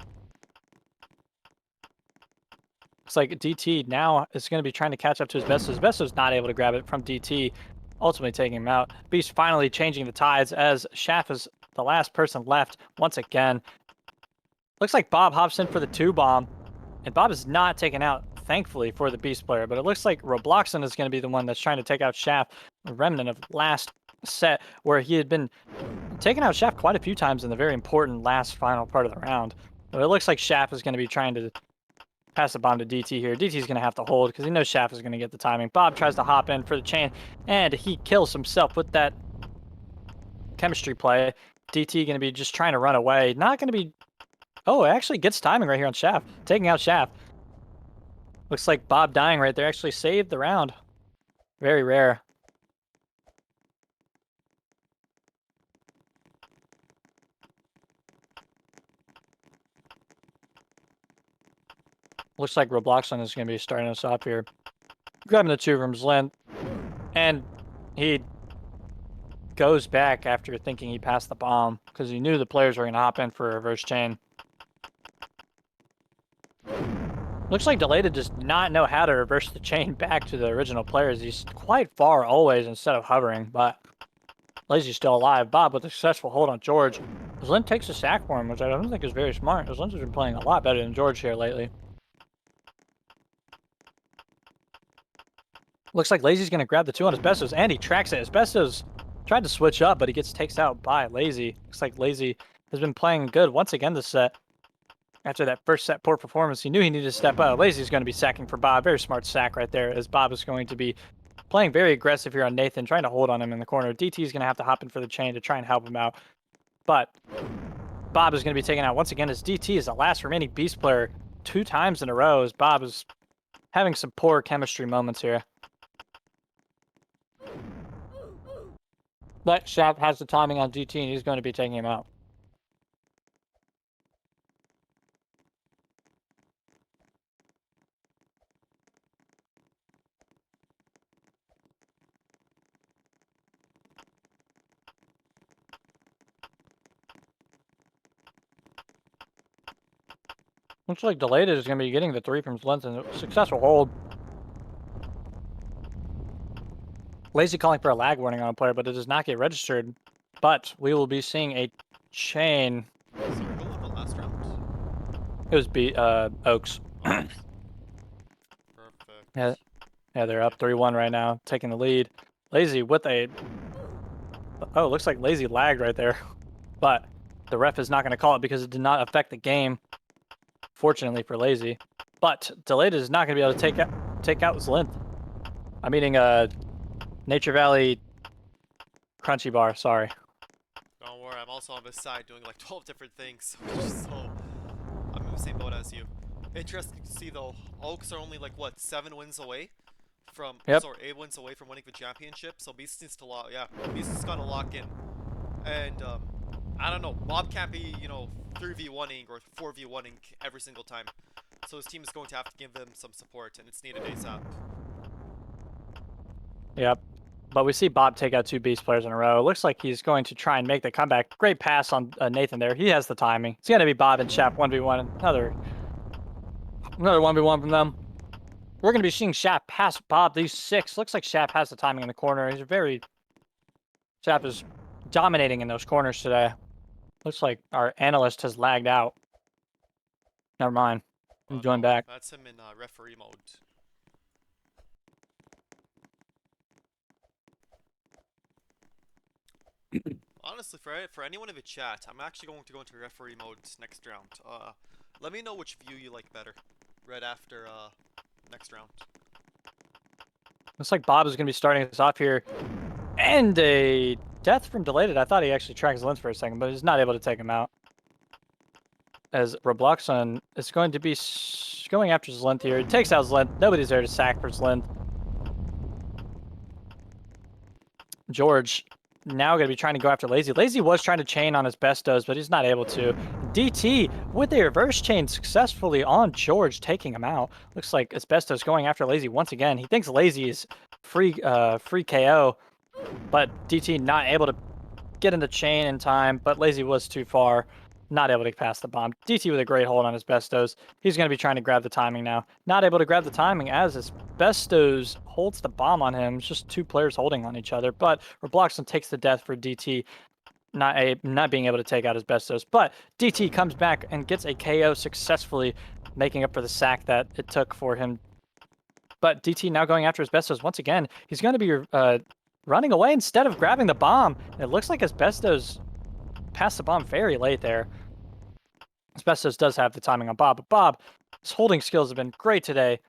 Looks like DT now is going to be trying to catch up to his Bestos. Bestos not able to grab it from DT, ultimately taking him out. Beast finally changing the tides as Shaff is the last person left once again. Looks like Bob hops in for the 2 bomb, and Bob is not taken out, thankfully, for the Beast player, but it looks like Robloxon is going to be the one that's trying to take out Shaff, a remnant of last set where he had been taking out Shaff quite a few times in the very important last final part of the round. But it looks like Shaff is going to be trying to pass the bomb to DT here. DT's going to have to hold because he knows Shaft is going to get the timing. Bob tries to hop in for the chain, and he kills himself with that chemistry play. DT going to be just trying to run away. Not going to be... Oh, it actually gets timing right here on Shaft. Taking out Shaft. Looks like Bob dying right there actually saved the round. Very rare. Looks like Robloxon is going to be starting us off here. Grabbing the 2 from Zlin. And he goes back after thinking he passed the bomb because he knew the players were going to hop in for a reverse chain. Looks like Delated does not know how to reverse the chain back to the original players. He's quite far always instead of hovering, but Lazy's still alive. Bob with a successful hold on George. Zlint takes a sack for him, which I don't think is very smart. Zlint has been playing a lot better than George here lately. Looks like Lazy's going to grab the 2 on Asbestos, and he tracks it. Asbestos tried to switch up, but he gets takes out by Lazy. Looks like Lazy has been playing good once again this set. After that first set poor performance, he knew he needed to step up. Lazy's going to be sacking for Bob. Very smart sack right there, as Bob is going to be playing very aggressive here on Nathan, trying to hold on him in the corner. DT is going to have to hop in for the chain to try and help him out. But Bob is going to be taken out once again, as DT is the last remaining Beast player 2 times in a row, as Bob is having some poor chemistry moments here. But Shap has the timing on DT, and he's going to be taking him out. Looks like Delated is going to be getting the 3 from Zlint, and a successful hold. Lazy calling for a lag warning on a player, but it does not get registered. But we will be seeing a chain. So who won the last round? It was Oaks. Perfect. Yeah, they're up 3-1 right now, taking the lead. Lazy with a... Oh, looks like Lazy lagged right there. But the ref is not going to call it because it did not affect the game, fortunately for Lazy. But Delated is not going to be able to take out Zlint. I'm eating a Nature Valley Crunchy Bar, sorry. Don't worry, I'm also on this side doing like 12 different things, so I'm in the same boat as you. Interesting to see though, Oaks are only like what, 7 wins away from, Yep. sorry, 8 wins away from winning the championship. So Beast needs to lock, yeah, Beast has got to lock in. And I don't know, Bob can't be 3v1ing or 4v1ing every single time. So his team is going to have to give them some support, and it's needed ASAP. Yep. But we see Bob take out 2 Beast players in a row. It looks like he's going to try and make the comeback. Great pass on Nathan there. He has the timing. It's going to be Bob and Shap 1v1. Another 1v1 from them. We're going to be seeing Shap pass Bob these 6. Looks like Shap has the timing in the corner. Shap is dominating in those corners today. Looks like our analyst has lagged out. Never mind. I'm joined back. That's him in referee mode. Honestly, for anyone in the chat, I'm actually going to go into referee mode next round. Let me know which view you like better, right after next round. Looks like Bob is going to be starting us off here. And a death from Delated. I thought he actually tracked Zlint for a second, but he's not able to take him out. As Robloxon is going to be going after Zlint here. He takes out Zlint. Nobody's there to sack for Zlint. George now going to be trying to go after Lazy. Lazy was trying to chain on Asbestos, but he's not able to. DT with a reverse chain successfully on George, taking him out. Looks like Asbestos going after Lazy once again. He thinks Lazy is free KO, but DT not able to get in the chain in time, but Lazy was too far. Not able to pass the bomb. DT with a great hold on Asbestos. He's going to be trying to grab the timing now. Not able to grab the timing as Asbestos holds the bomb on him. It's just 2 players holding on each other. But Robloxon takes the death for DT, not being able to take out Asbestos. But DT comes back and gets a KO successfully, making up for the sack that it took for him. But DT now going after Asbestos once again. He's going to be running away instead of grabbing the bomb. It looks like Asbestos passed the bomb very late there. Asbestos does have the timing on Bob, but Bob, his holding skills have been great today.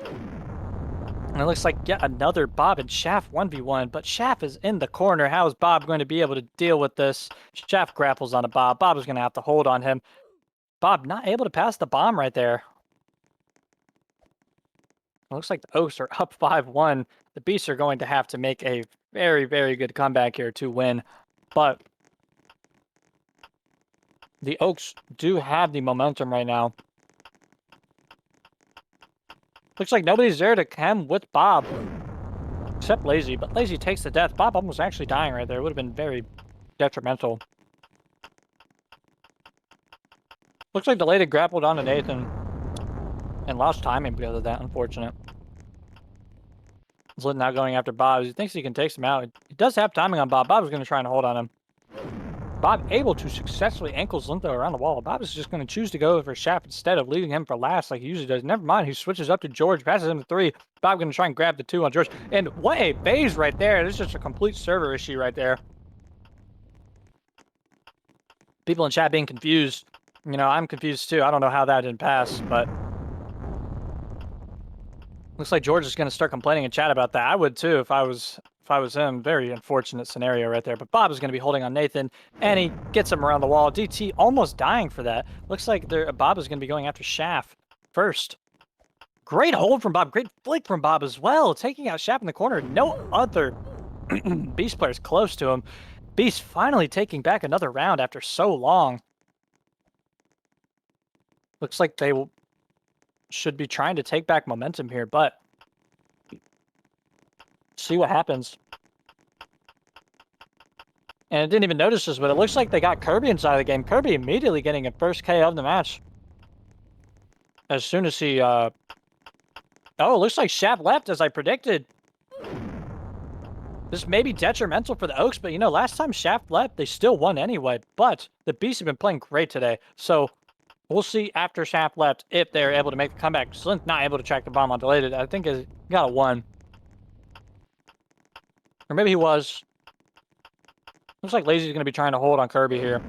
And it looks like yet another Bob and Shaft 1v1, but Shaft is in the corner. How is Bob going to be able to deal with this? Shaft grapples on a Bob. Bob is going to have to hold on him. Bob not able to pass the bomb right there. It looks like the Oaks are up 5-1. The Beasts are going to have to make a very, very good comeback here to win. But the Oaks do have the momentum right now. Looks like nobody's there to chem with Bob. Except Lazy, but Lazy takes the death. Bob almost actually dying right there. It would have been very detrimental. Looks like Delated grappled onto Nathan. And lost timing because of that, unfortunate. Zlint now going after Bob. He thinks he can take him out. He does have timing on Bob. Bob is going to try and hold on him. Bob able to successfully ankle Zlint around the wall. Bob is just going to choose to go for Shaft instead of leaving him for last like he usually does. Never mind. He switches up to George, passes him to 3. Bob going to try and grab the 2 on George. And what a phase right there. This is just a complete server issue right there. People in chat being confused. You know, I'm confused too. I don't know how that didn't pass, but looks like George is going to start complaining in chat about that. I would too if I was him. Very unfortunate scenario right there. But Bob is going to be holding on Nathan, and he gets him around the wall. DT almost dying for that. Looks like Bob is going to be going after Shaft first. Great hold from Bob. Great flick from Bob as well. Taking out Shaft in the corner. No other Beast players close to him. Beast finally taking back another round after so long. Looks like they should be trying to take back momentum here, but see what happens. And I didn't even notice this, but it looks like they got Kirby inside of the game. Kirby immediately getting a first K of the match. As soon as he, oh, it looks like Shaft left as I predicted. This may be detrimental for the Oaks, but you know, last time Shaft left, they still won anyway. But the Beasts have been playing great today. So we'll see after Shaft left if they're able to make the comeback. Slint's not able to track the bomb on deleted. I think he got a 1. Or maybe he was. Looks like Lazy's going to be trying to hold on Kirby here.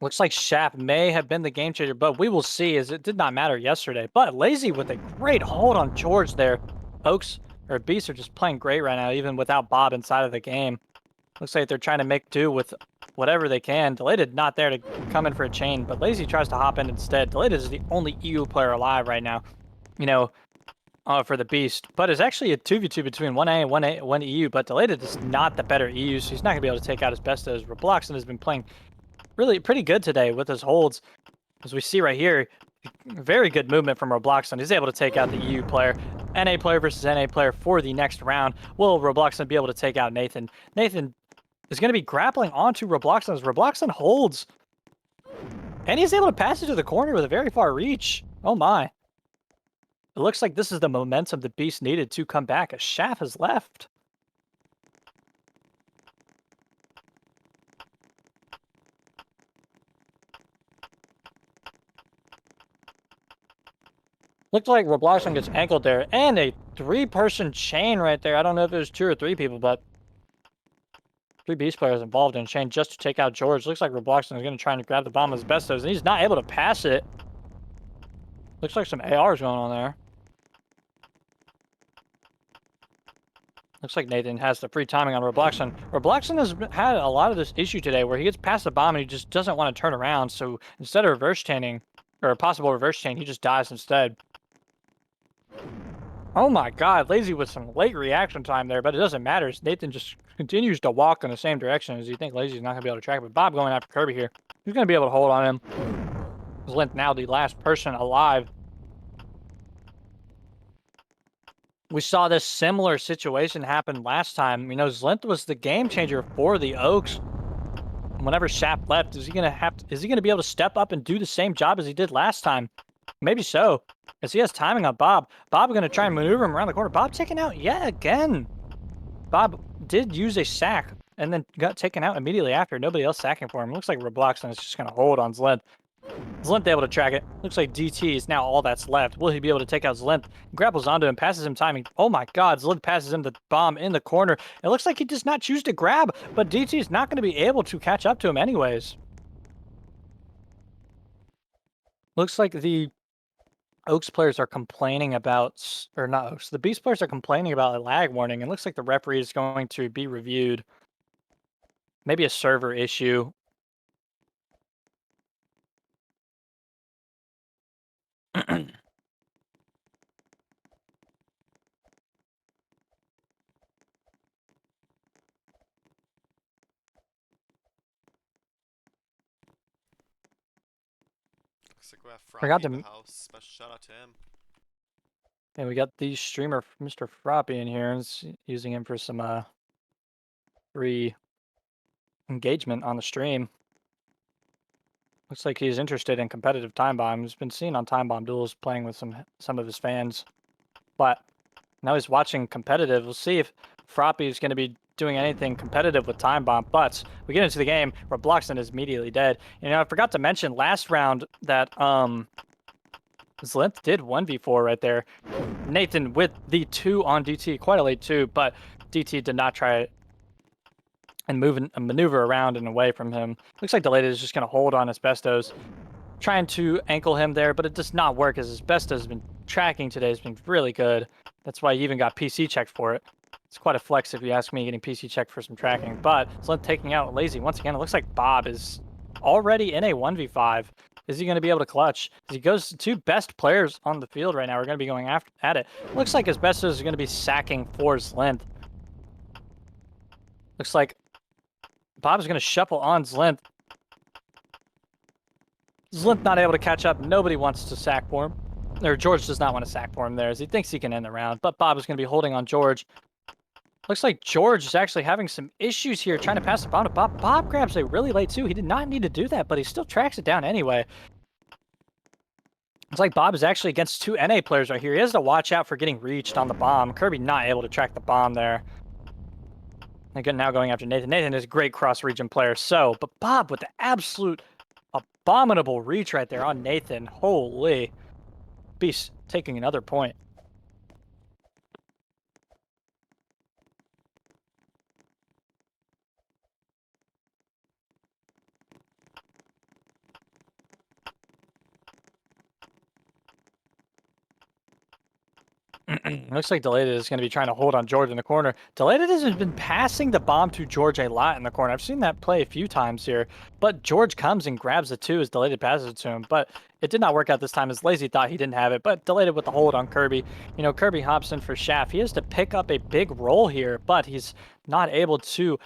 Looks like Shaft may have been the game changer, but we will see as it did not matter yesterday. But Lazy with a great hold on George there. Oaks or Beasts are just playing great right now, even without Bob inside of the game. Looks like they're trying to make do with whatever they can. Deleted not there to come in for a chain, but Lazy tries to hop in instead. Deleted is the only EU player alive right now, you know, for the Beast. But it's actually a 2v2 between 1A and 1 EU, but Deleted is not the better EU, so he's not going to be able to take out his best as Robloxen has been playing really pretty good today with his holds. As we see right here, very good movement from Robloxen. He's able to take out the EU player. NA player versus NA player for the next round. Will Robloxen be able to take out Nathan? Nathan is going to be grappling onto Robloxen as Robloxen holds. And he's able to pass it to the corner with a very far reach. Oh my. It looks like this is the momentum the Beast needed to come back as Shaft has left. Looked like Robloxen gets ankled there. And a 3-person chain right there. I don't know if it was 2 or 3 people, but 3 Beast players involved in a chain just to take out George. Looks like Robloxen is going to try and grab the bomb as best as, and he's not able to pass it. Looks like some ARs going on there. Looks like Nathan has the free timing on Robloxen. Robloxen has had a lot of this issue today where he gets past the bomb and he just doesn't want to turn around. So instead of reverse chaining, or a possible reverse chain, he just dies instead. Oh my god, Lazy with some late reaction time there, but it doesn't matter. Nathan just continues to walk in the same direction as you think Lazy's not going to be able to track. But Bob going after Kirby here. He's going to be able to hold on him. Zlint now the last person alive. We saw this similar situation happen last time. You know, Zlint was the game changer for the Oaks. Whenever Shaft left, is he gonna be able to step up and do the same job as he did last time? Maybe so, as he has timing on Bob. Bob gonna try and maneuver him around the corner. Bob taken out yet again. Bob did use a sack and then got taken out immediately after. Nobody else sacking for him. Looks like Robloxen is just gonna hold on Zlint. Zlint able to track it. Looks like DT is now all that's left. Will he be able to take out Zlint? Grapples onto him, passes him timing. Oh my god, Zlint passes him the bomb in the corner. It looks like he does not choose to grab, but DT is not going to be able to catch up to him anyways. Looks like the Oaks players are complaining about, or not Oaks, the Beast players are complaining about a lag warning. It looks like the referee is going to be reviewed. Maybe a server issue. Looks like we have Forgot Froppy in the to, house. Special shout out to him. and we got the streamer Mr. Froppy in here, and using him for some free engagement on the stream. Looks like he's interested in competitive time bomb. He's been seen on time bomb duels playing with some of his fans, but now he's watching competitive. We'll see if Froppy is going to be doing anything competitive with time bomb. But we get into the game where Bloxon is immediately dead. You know, I forgot to mention last round that Zlinth did 1v4 right there. Nathan with the 2 on DT, quite a late 2, but DT did not try it and maneuver around and away from him. Looks like Delated is just going to hold on Asbestos, trying to ankle him there, but it does not work as Asbestos has been tracking today, has been really good. That's why he even got PC checked for it. It's quite a flex if you ask me, getting PC checked for some tracking. But Slint taking out Lazy once again. It looks like Bob is already in a 1v5. Is he going to be able to clutch? As he goes to 2 best players on the field right now, we're going to be going at it. Looks like Asbestos is going to be sacking for Zlinth. Looks like Bob's going to shuffle on Zlinth. Zlinth not able to catch up. Nobody wants to sack for him. Or George does not want to sack for him there as he thinks he can end the round. But Bob is going to be holding on George. Looks like George is actually having some issues here trying to pass the bomb to Bob. Bob grabs a really late 2. He did not need to do that, but he still tracks it down anyway. It's like Bob is actually against 2 NA players right here. He has to watch out for getting reached on the bomb. Kirby not able to track the bomb there. Again, now going after Nathan. Nathan is a great cross-region player, but Bob with the absolute abominable reach right there on Nathan. Holy. Beast taking another point. Looks like Delated is going to be trying to hold on George in the corner. Delated has been passing the bomb to George a lot in the corner. I've seen that play a few times here, but George comes and grabs the 2 as Delated passes it to him, but it did not work out this time as Lazy thought he didn't have it, but Delated with the hold on Kirby. You know, Kirby hops in for Shaft. He has to pick up a big roll here, but he's not able to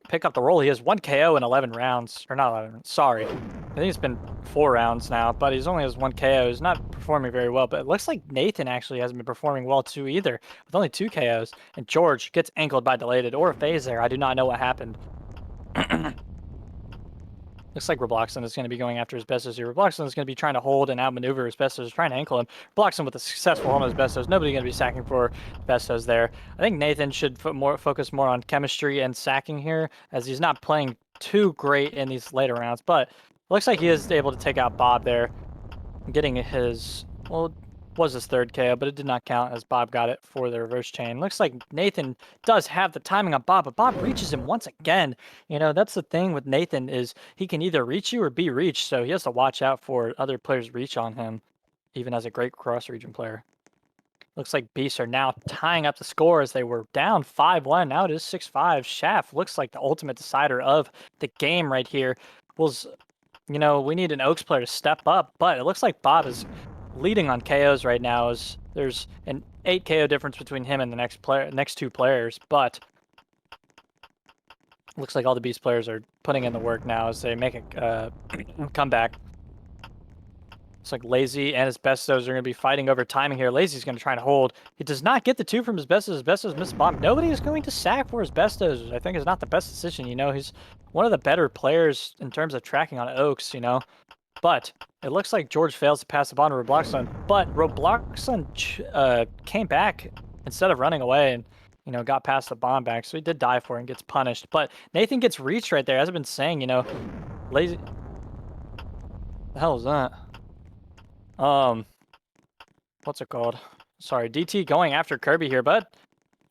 pick up the roll. He has 1 KO in 11 rounds. Or not 11, sorry. I think it's been 4 rounds now, but he's only has 1 KO. He's not performing very well, but it looks like Nathan actually hasn't been performing well too either, with only 2 KOs. And George gets ankled by Delated or a phase there. I do not know what happened. Looks like Robloxon is going to be going after Asbestos here. Robloxon is going to be trying to hold and outmaneuver Asbestos, trying to ankle him. Robloxon with a successful hold on Asbestos. Nobody going to be sacking for Asbestos there. I think Nathan should focus more on chemistry and sacking here, as he's not playing too great in these later rounds. But it looks like he is able to take out Bob there, getting his, well, was his 3rd KO, but it did not count as Bob got it for the reverse chain. Looks like Nathan does have the timing on Bob, but Bob reaches him once again. You know, that's the thing with Nathan is he can either reach you or be reached, so he has to watch out for other players' reach on him, even as a great cross-region player. Looks like Beasts are now tying up the score as they were down 5-1. Now it is 6-5. Shaft looks like the ultimate decider of the game right here. You know, we need an Oaks player to step up, but it looks like Bob is leading on KOs right now, as there's an 8 KO difference between him and the next 2 players, but looks like all the Beast players are putting in the work now as they make a comeback. It's like Lazy and Asbestos are going to be fighting over timing here. Lazy's going to try to hold. He does not get the 2 from Asbestos. Asbestos misses bomb. Nobody is going to sack for Asbestos. I think is not the best decision. You know, he's one of the better players in terms of tracking on Oaks, you know. But it looks like George fails to pass the ball to Robloxon. But Robloxon came back instead of running away and, you know, got past the bomb back. So he did die for it and gets punished. But Nathan gets reached right there. As I've been saying, you know, Lazy... The hell is that? What's it called? Sorry, DT going after Kirby here, but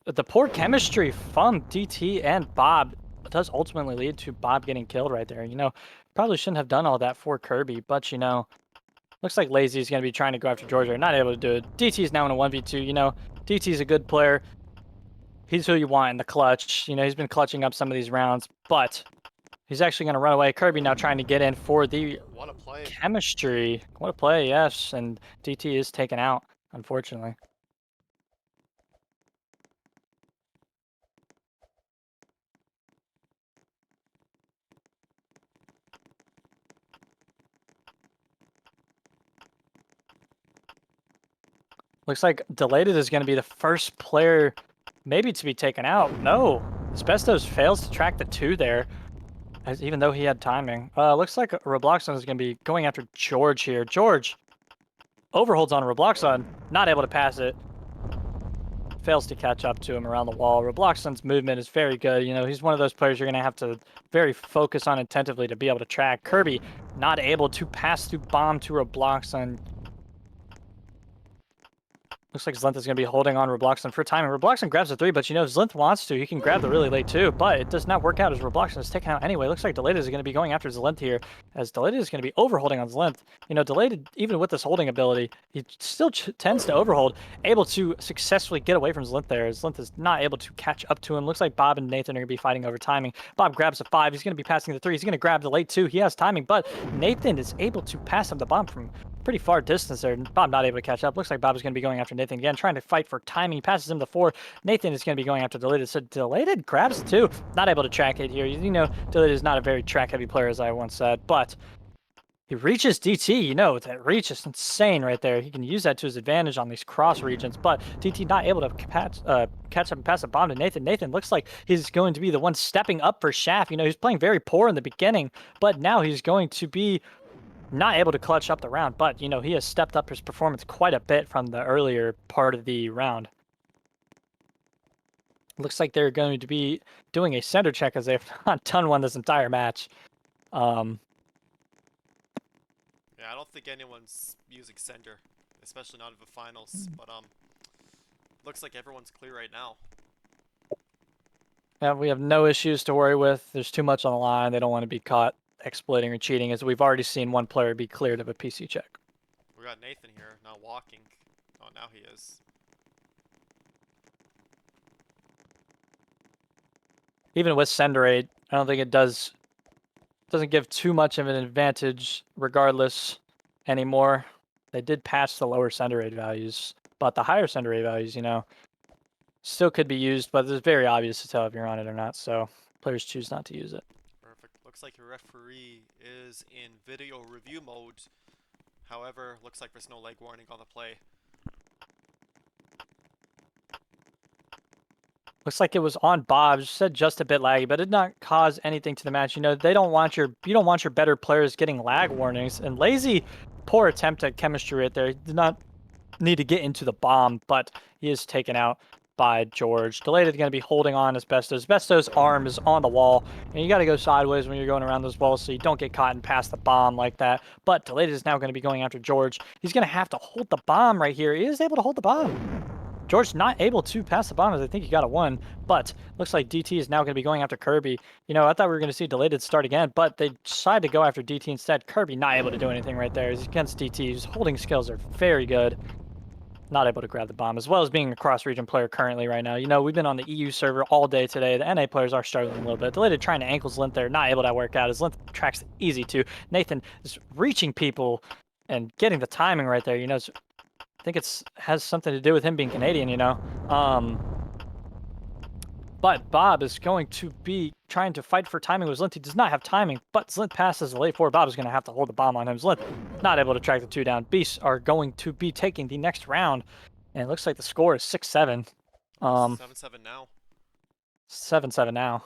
the poor chemistry from DT and Bob does ultimately lead to Bob getting killed right there. You know, probably shouldn't have done all that for Kirby, but, you know, looks like Lazy is going to be trying to go after Georgia. Not able to do it. DT is now in a 1v2. You know, DT is a good player. He's who you want in the clutch. You know, he's been clutching up some of these rounds, but he's actually going to run away. Kirby now trying to get in for the chemistry. What a play, yes. And DT is taken out, unfortunately. Looks like Delated is going to be the first player maybe to be taken out. No, Asbestos fails to track the 2 there. even though he had timing. Looks like Robloxon is going to be going after George here. George overholds on Robloxon, not able to pass it. Fails to catch up to him around the wall. Robloxon's movement is very good. You know, he's one of those players you're going to have to very focus on attentively to be able to track. Kirby not able to pass through bomb to Robloxon. Looks like Zlinth is going to be holding on Robloxon for timing. Robloxon grabs the 3, but you know, if Zlinth wants to, he can grab the really late 2, but it does not work out as Robloxon is taken out anyway. Looks like Delated is going to be going after Zlinth here, as Delated is going to be overholding on Zlinth. You know, Delated, even with this holding ability, he still tends to overhold, able to successfully get away from Zlinth there. Zlinth is not able to catch up to him. Looks like Bob and Nathan are going to be fighting over timing. Bob grabs the 5. He's going to be passing the 3. He's going to grab the late 2. He has timing, but Nathan is able to pass him the bomb from pretty far distance there. Bob not able to catch up. Looks like Bob is going to be going after Nathan again, trying to fight for timing. He passes him the 4. Nathan is going to be going after Deleted. So Deleted grabs the 2. Not able to track it here. You know, Deleted is not a very track-heavy player, as I once said, but he reaches DT. You know, that reach is insane right there. He can use that to his advantage on these cross regions, but DT not able to catch up and pass a bomb to Nathan. Nathan looks like he's going to be the one stepping up for Shaft. You know, he's playing very poor in the beginning, but now he's going to be not able to clutch up the round, but, you know, he has stepped up his performance quite a bit from the earlier part of the round. Looks like they're going to be doing a center check as they've not done one this entire match. Yeah, I don't think anyone's using Sender, especially not in the finals, but looks like everyone's clear right now. Yeah, we have no issues to worry with. There's too much on the line. They don't want to be caught exploiting or cheating, as we've already seen one player be cleared of a PC check. We got Nathan here, now walking. Oh, now he is. Even with send rate, I don't think it doesn't give too much of an advantage regardless anymore. They did patch the lower sender rate values, but the higher sender rate values, you know, still could be used, but it's very obvious to tell if you're on it or not, so players choose not to use it. Perfect. Looks like your referee is in video review mode. However, looks like there's no leg warning on the play. Looks like it was on Bob. Just said just a bit laggy, but it did not cause anything to the match. You know, you don't want your better players getting lag warnings. And Lazy, poor attempt at chemistry right there. He did not need to get into the bomb, but he is taken out by George. Delayed is going to be holding on Asbestos. Asbestos' arm is on the wall, and you got to go sideways when you're going around those walls so you don't get caught and pass the bomb like that. But Delayed is now going to be going after George. He's going to have to hold the bomb right here. He is able to hold the bomb. George not able to pass the bomb as I think he got a 1, but looks like DT is now going to be going after Kirby. You know, I thought we were going to see Deleted start again, but they decided to go after DT instead. Kirby not able to do anything right there. He's against DT. His holding skills are very good. Not able to grab the bomb, as well as being a cross-region player currently right now. You know, we've been on the EU server all day today. The NA players are struggling a little bit. Deleted trying to ankle Zlinth there, not able to work out. His Zlinth tracks easy too. Nathan is reaching people and getting the timing right there. You know, I think has something to do with him being Canadian, you know. But Bob is going to be trying to fight for timing with Zlinth. He does not have timing, but Zlinth passes the late 4. Bob is going to have to hold the bomb on him. Zlinth not able to track the 2 down. Beasts are going to be taking the next round, and it looks like the score is 6-7. 7-7 now. 7-7 now.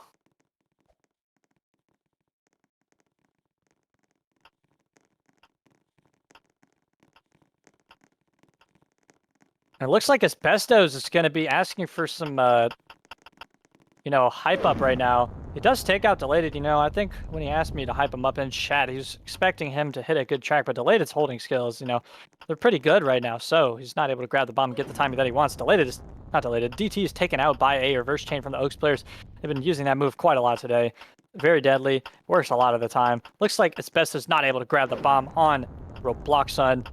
It looks like Asbestos is going to be asking for some, you know, hype up right now. He does take out Deleted, you know. I think when he asked me to hype him up in chat, he was expecting him to hit a good track, but Delated's holding skills, you know, they're pretty good right now, so he's not able to grab the bomb and get the timing that he wants. Deleted is, not Deleted, DT is taken out by a reverse chain from the Oaks players. They've been using that move quite a lot today. Very deadly, works a lot of the time. Looks like Asbestos not able to grab the bomb on Robloxon.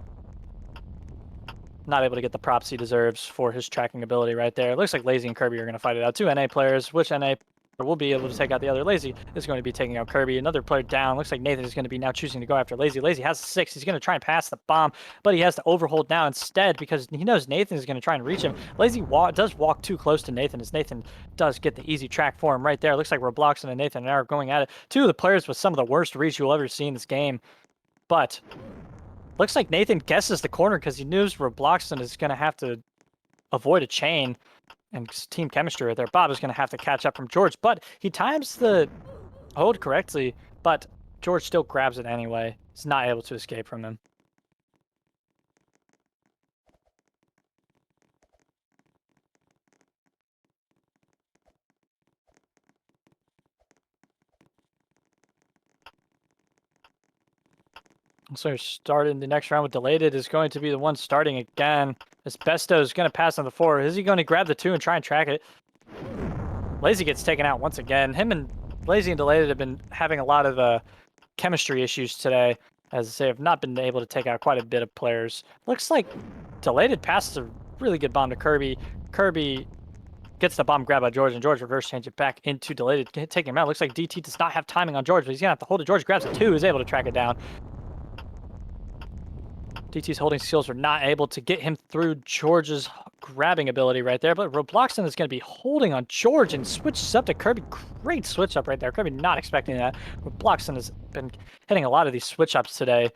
Not able to get the props he deserves for his tracking ability right there. It looks like Lazy and Kirby are going to fight it out. 2 NA players. Which NA will be able to take out the other? Lazy is going to be taking out Kirby. Another player down. Looks like Nathan is going to be now choosing to go after Lazy. Lazy has 6. He's going to try and pass the bomb, but he has to overhold now instead because he knows Nathan is going to try and reach him. Lazy does walk too close to Nathan, as Nathan does get the easy track for him right there. It looks like Robloxon and Nathan are going at it. 2 of the players with some of the worst reach you'll ever see in this game, but looks like Nathan guesses the corner because he knows Robloxon is going to have to avoid a chain and team chemistry right there. Bob is going to have to catch up from George, but he times the hold correctly, but George still grabs it anyway. He's not able to escape from him. So starting the next round with Delated is going to be the one starting again. Asbesto is going to pass on the 4. Is he going to grab the 2 and try and track it? Lazy gets taken out once again. Him and Lazy and Delated have been having a lot of chemistry issues today, as they have not been able to take out quite a bit of players. Looks like Delated passes a really good bomb to Kirby. Kirby gets the bomb grabbed by George, and George reverse change it back into Delated, taking him out. Looks like DT does not have timing on George, but he's going to have to hold it. George grabs it 2, is able to track it down. DT's holding skills are not able to get him through George's grabbing ability right there, but Robloxon is going to be holding on George and switches up to Kirby. Great switch up right there. Kirby not expecting that. Robloxon has been hitting a lot of these switch ups today.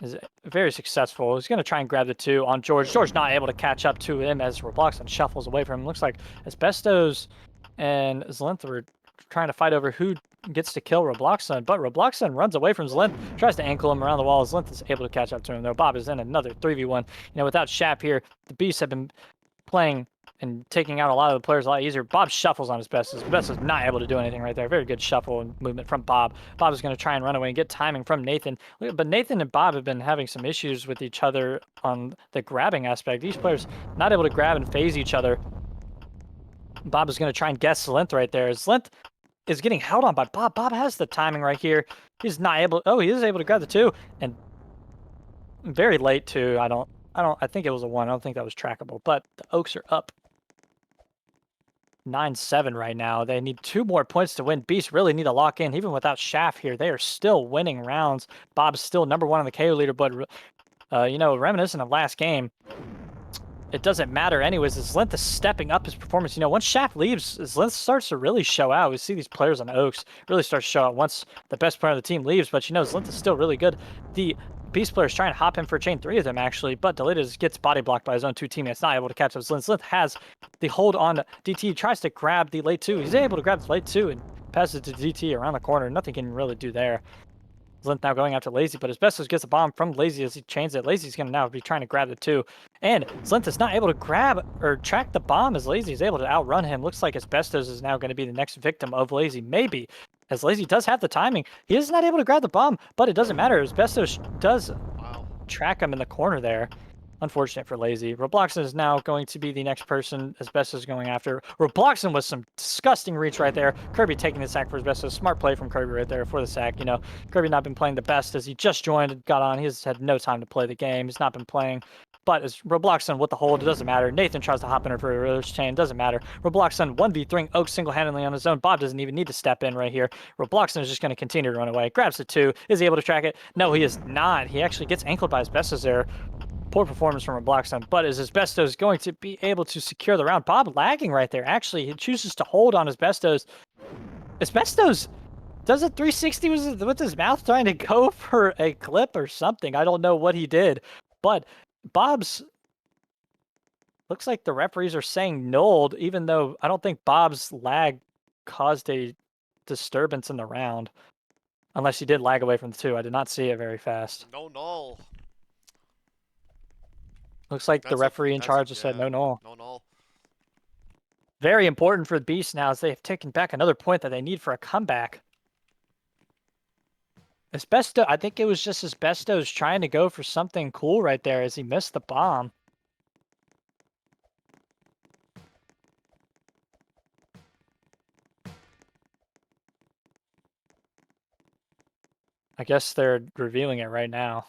Is very successful. He's going to try and grab the 2 on George. George not able to catch up to him as Robloxon shuffles away from him. Looks like Asbestos and Zlinth were trying to fight over who gets to kill Robloxon, but Robloxon runs away from Zlinth, tries to ankle him around the wall. Zlinth is able to catch up to him, though. Bob is in another 3v1. Without Shap here, the Beasts have been playing and taking out a lot of the players a lot easier. Bob shuffles on his best. His best is not able to do anything right there. Very good shuffle and movement from Bob. Bob is going to try and run away and get timing from Nathan. But Nathan and Bob have been having some issues with each other on the grabbing aspect. These players not able to grab and phase each other. Bob is going to try and guess Zlinth right there. Zlinth is getting held on by Bob. Bob has the timing right here. He's not able. Oh, he is able to grab the 2, and very late too. I think it was a 1. I don't think that was trackable. But the Oaks are up 9-7 right now. They need 2 more points to win. Beasts really need to lock in. Even without Shaft here, they are still winning rounds. Bob's still #1 on the KO leader, but reminiscent of last game, it doesn't matter anyways. As Zlinth is stepping up his performance. Once Shaft leaves, Zlinth starts to really show out. We see these players on Oaks really start to show out once the best player of the team leaves, but Zlinth is still really good. The Beast player is trying to hop in for chain 3 of them, actually, but Delated gets body blocked by his own 2 teammates, not able to catch up. Zlinth has the hold on DT, tries to grab the late 2. He's able to grab the late 2 and passes it to DT around the corner. Nothing can really do there. Zlinth now going after Lazy, but Asbestos gets a bomb from Lazy as he chains it. Lazy's going to now be trying to grab the 2. And Zlinth is not able to grab or track the bomb as Lazy is able to outrun him. Looks like Asbestos is now going to be the next victim of Lazy. Maybe, as Lazy does have the timing. He is not able to grab the bomb, but it doesn't matter. Asbestos does track him in the corner there. Unfortunate for Lazy. Robloxon is now going to be the next person Asbestos is going after. Robloxon with some disgusting reach right there. Kirby taking the sack for Asbestos. Smart play from Kirby right there for the sack. Kirby not been playing the best as he just joined and got on. He's had no time to play the game. He's not been playing. But as Robloxon with the hold, it doesn't matter. Nathan tries to hop in for a reverse chain. Doesn't matter. Robloxon 1v3 Oak single-handedly on his own. Bob doesn't even need to step in right here. Robloxon is just going to continue to run away. Grabs the 2. Is he able to track it? No, he is not. He actually gets ankled by Asbestos there. Poor performance from Robloxon, but is Asbestos going to be able to secure the round? Bob lagging right there. Actually, he chooses to hold on Asbestos. Asbestos does a 360 with his mouth trying to go for a clip or something. I don't know what he did, but Bob's... Looks like the referees are saying nulled, even though I don't think Bob's lag caused a disturbance in the round. Unless he did lag away from the 2. I did not see it very fast. No null. Looks like the referee in charge just said no null. No null. Very important for the Beast now as they have taken back another point that they need for a comeback. Asbestos, I think it was just Asbestos trying to go for something cool right there as he missed the bomb. I guess they're reviewing it right now.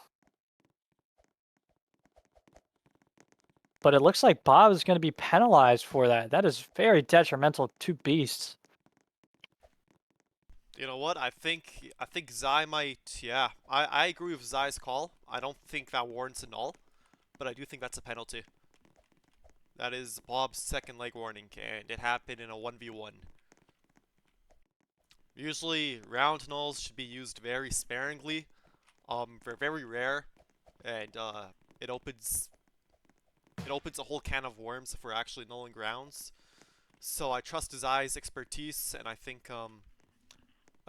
But it looks like Bob is going to be penalized for that. That is very detrimental to Beasts. You know what? I think Zai might. Yeah, I agree with Zai's call. I don't think that warrants a null, but I do think that's a penalty. That is Bob's second leg warning, and it happened in a 1v1. Usually, round nulls should be used very sparingly. They're very rare, and it opens a whole can of worms if we're actually nulling rounds. So I trust Zai's expertise, and I think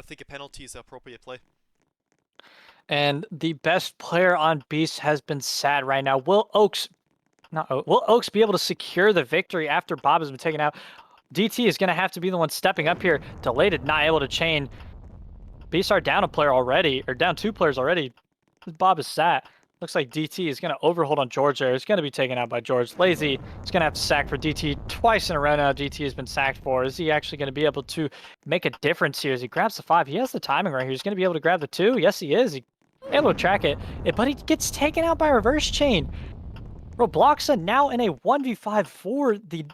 I think a penalty is the appropriate play. And the best player on Beast has been sad right now. Will Oaks be able to secure the victory after Bob has been taken out? DT is going to have to be the one stepping up here. Delayed, not able to chain. Beast are down a player already, or down 2 players already. Bob is sat. Looks like DT is going to overhold on George there. It's going to be taken out by George. Lazy is going to have to sack for DT twice in a row now. DT has been sacked for. Is he actually going to be able to make a difference here as he grabs the 5? He has the timing right here. He's going to be able to grab the 2. Yes, he is. He's able to track it. But he gets taken out by reverse chain. Robloxa now in a 1v5 for the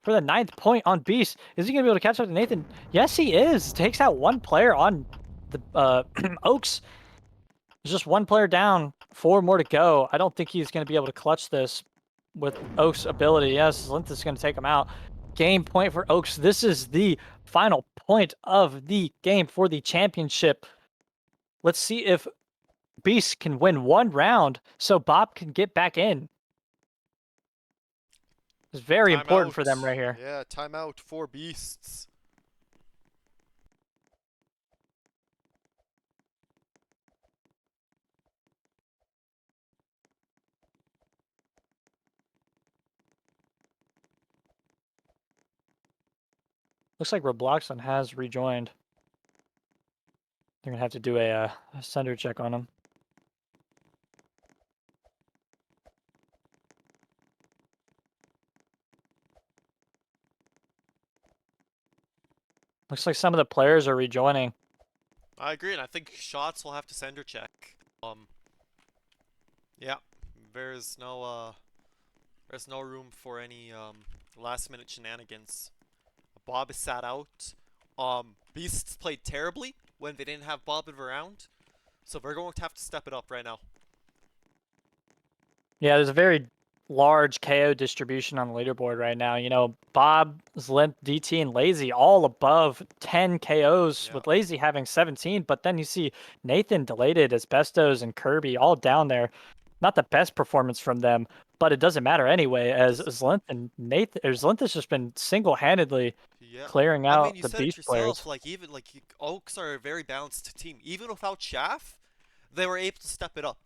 9th point on Beast. Is he going to be able to catch up to Nathan? Yes, he is. Takes out 1 player on the Oaks. There's just 1 player down, 4 more to go. I don't think he's going to be able to clutch this with Oaks' ability. Yes, Linth is going to take him out. Game point for Oaks. This is the final point of the game for the championship. Let's see if Beast can win 1 round so Bob can get back in. It's very important for them right here. Yeah, timeout for Beasts. Looks like Robloxon has rejoined. They're going to have to do a sender check on him. Looks like some of the players are rejoining. I agree, and I think Shots will have to sender check. Yeah, there's no room for any last minute shenanigans. Bob is sat out. Beasts played terribly when they didn't have Bob around, so they're going to have to step it up right now. Yeah, there's a very large KO distribution on the leaderboard right now. You know, Bob, Limp, DT, and Lazy all above 10 KOs, with Lazy having 17. But then you see Nathan, Delated, Asbestos, and Kirby all down there. Not the best performance from them, but it doesn't matter anyway, as Zlinth and Nathan, or Zlinth has just been single-handedly clearing out the Beast players. Even Oaks are a very balanced team. Even without Chaff, they were able to step it up.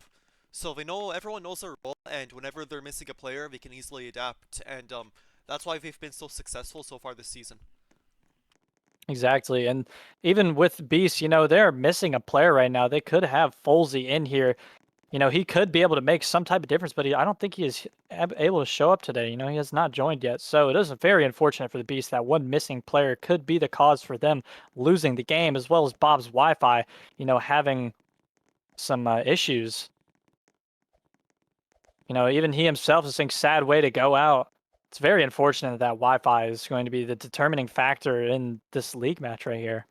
So everyone knows their role, and whenever they're missing a player, they can easily adapt, and that's why they've been so successful so far this season. Exactly, and even with Beast, you know, they're missing a player right now. They could have Folsey in here. You know, he could be able to make some type of difference, but I don't think he is able to show up today. You know, he has not joined yet. So it is very unfortunate for the Beast that 1 missing player could be the cause for them losing the game, as well as Bob's Wi-Fi, you know, having some issues. You know, even he himself is saying sad way to go out. It's very unfortunate that Wi-Fi is going to be the determining factor in this league match right here.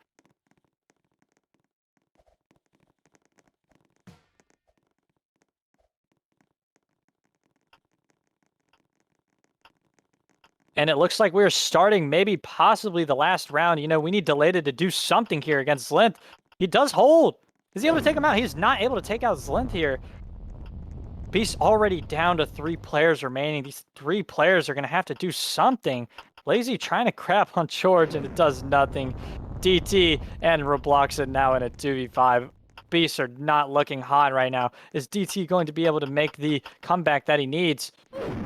And it looks like we're starting maybe possibly the last round. You know, we need Delated to do something here against Zlinth. He does hold. Is he able to take him out? He's not able to take out Zlinth here. Beast already down to 3 players remaining. These 3 players are going to have to do something. Lazy trying to crap on George, and it does nothing. DT and Robloxa now in a 2v5. Beasts are not looking hot right now. Is DT going to be able to make the comeback that he needs?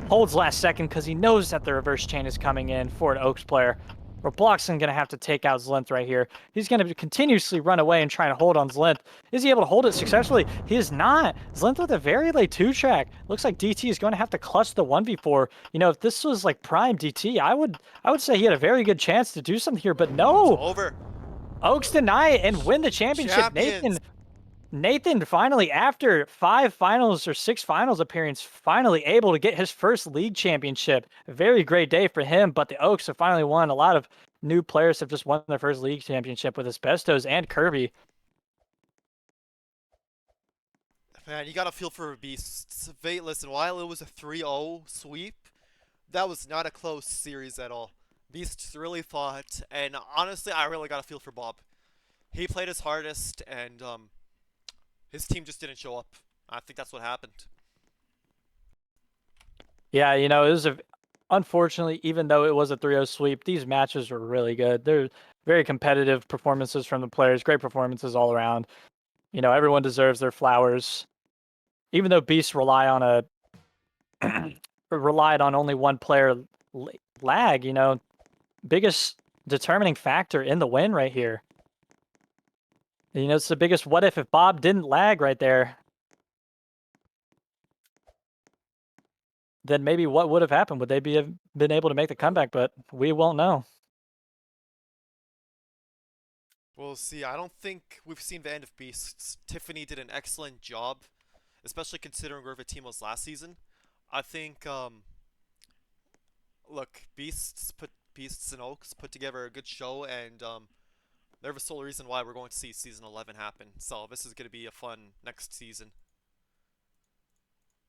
Holds last second because he knows that the reverse chain is coming in for an Oaks player. Robloxon going to have to take out Zlinth right here. He's going to continuously run away and try to hold on Zlinth. Is he able to hold it successfully? He is not. Zlinth with a very late 2-track. Looks like DT is going to have to clutch the 1v4. You know, if this was like prime DT, I would say he had a very good chance to do something here, but no. It's over. Oaks deny it and win the championship. Nathan finally, after 5 finals or 6 finals appearance, finally able to get his first league championship. A very great day for him, but the Oaks have finally won. A lot of new players have just won their first league championship with Asbestos and Kirby. Man, you gotta feel for Beasts. Listen, while it was a 3-0 sweep, that was not a close series at all. Beasts really fought, and honestly, I really gotta feel for Bob. He played his hardest, and his team just didn't show up. I think that's what happened. Yeah, you know, it was unfortunately, even though it was a 3-0 sweep, these matches were really good. They're very competitive performances from the players. Great performances all around. You know, everyone deserves their flowers. Even though Beasts relied on only one player lag, you know, biggest determining factor in the win right here. You know, it's the biggest what if Bob didn't lag right there. Then maybe what would have happened? Would they have been able to make the comeback? But we won't know. We'll see. I don't think we've seen the end of Beasts. Tiffany did an excellent job, especially considering where the team was last season. I think, look, Beasts and Oaks put together a good show, and they're the sole reason why we're going to see season 11 happen. So this is going to be a fun next season.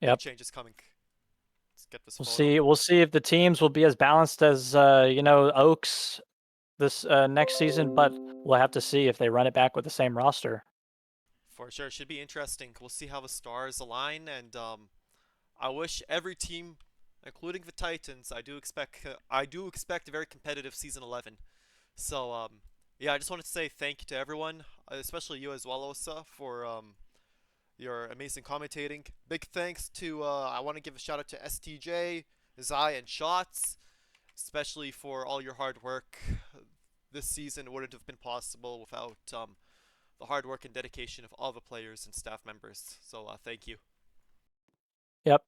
Big Yep. changes coming. Let's get this We'll photo. see. We'll see if the teams will be as balanced as you know, Oaks this next season, but we'll have to see if they run it back with the same roster. For sure, should be interesting. We'll see how the stars align, and I wish every team, including the Titans, I do expect a very competitive season 11. So yeah, I just wanted to say thank you to everyone, especially you as well, Osa, for your amazing commentating. Big thanks to I want to give a shout out to STJ, Zai, and Shots, especially for all your hard work. This season wouldn't have been possible without the hard work and dedication of all the players and staff members. So thank you. Yep.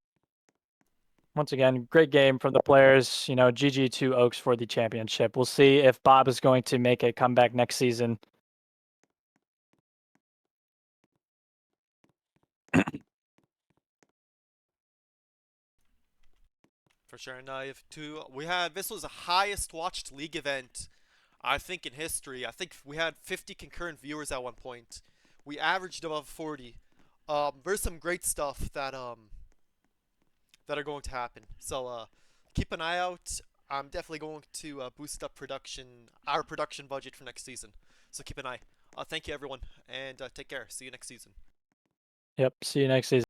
Once again, great game from the players. You know, GG to Oaks for the championship. We'll see if Bob is going to make a comeback next season. For sure, and this was the highest watched league event, I think, in history. I think we had 50 concurrent viewers at one point. We averaged above 40. There's some great stuff that are going to happen. So keep an eye out. I'm definitely going to boost up our production budget for next season. So keep an eye. Thank you, everyone, and take care. See you next season. Yep. See you next season.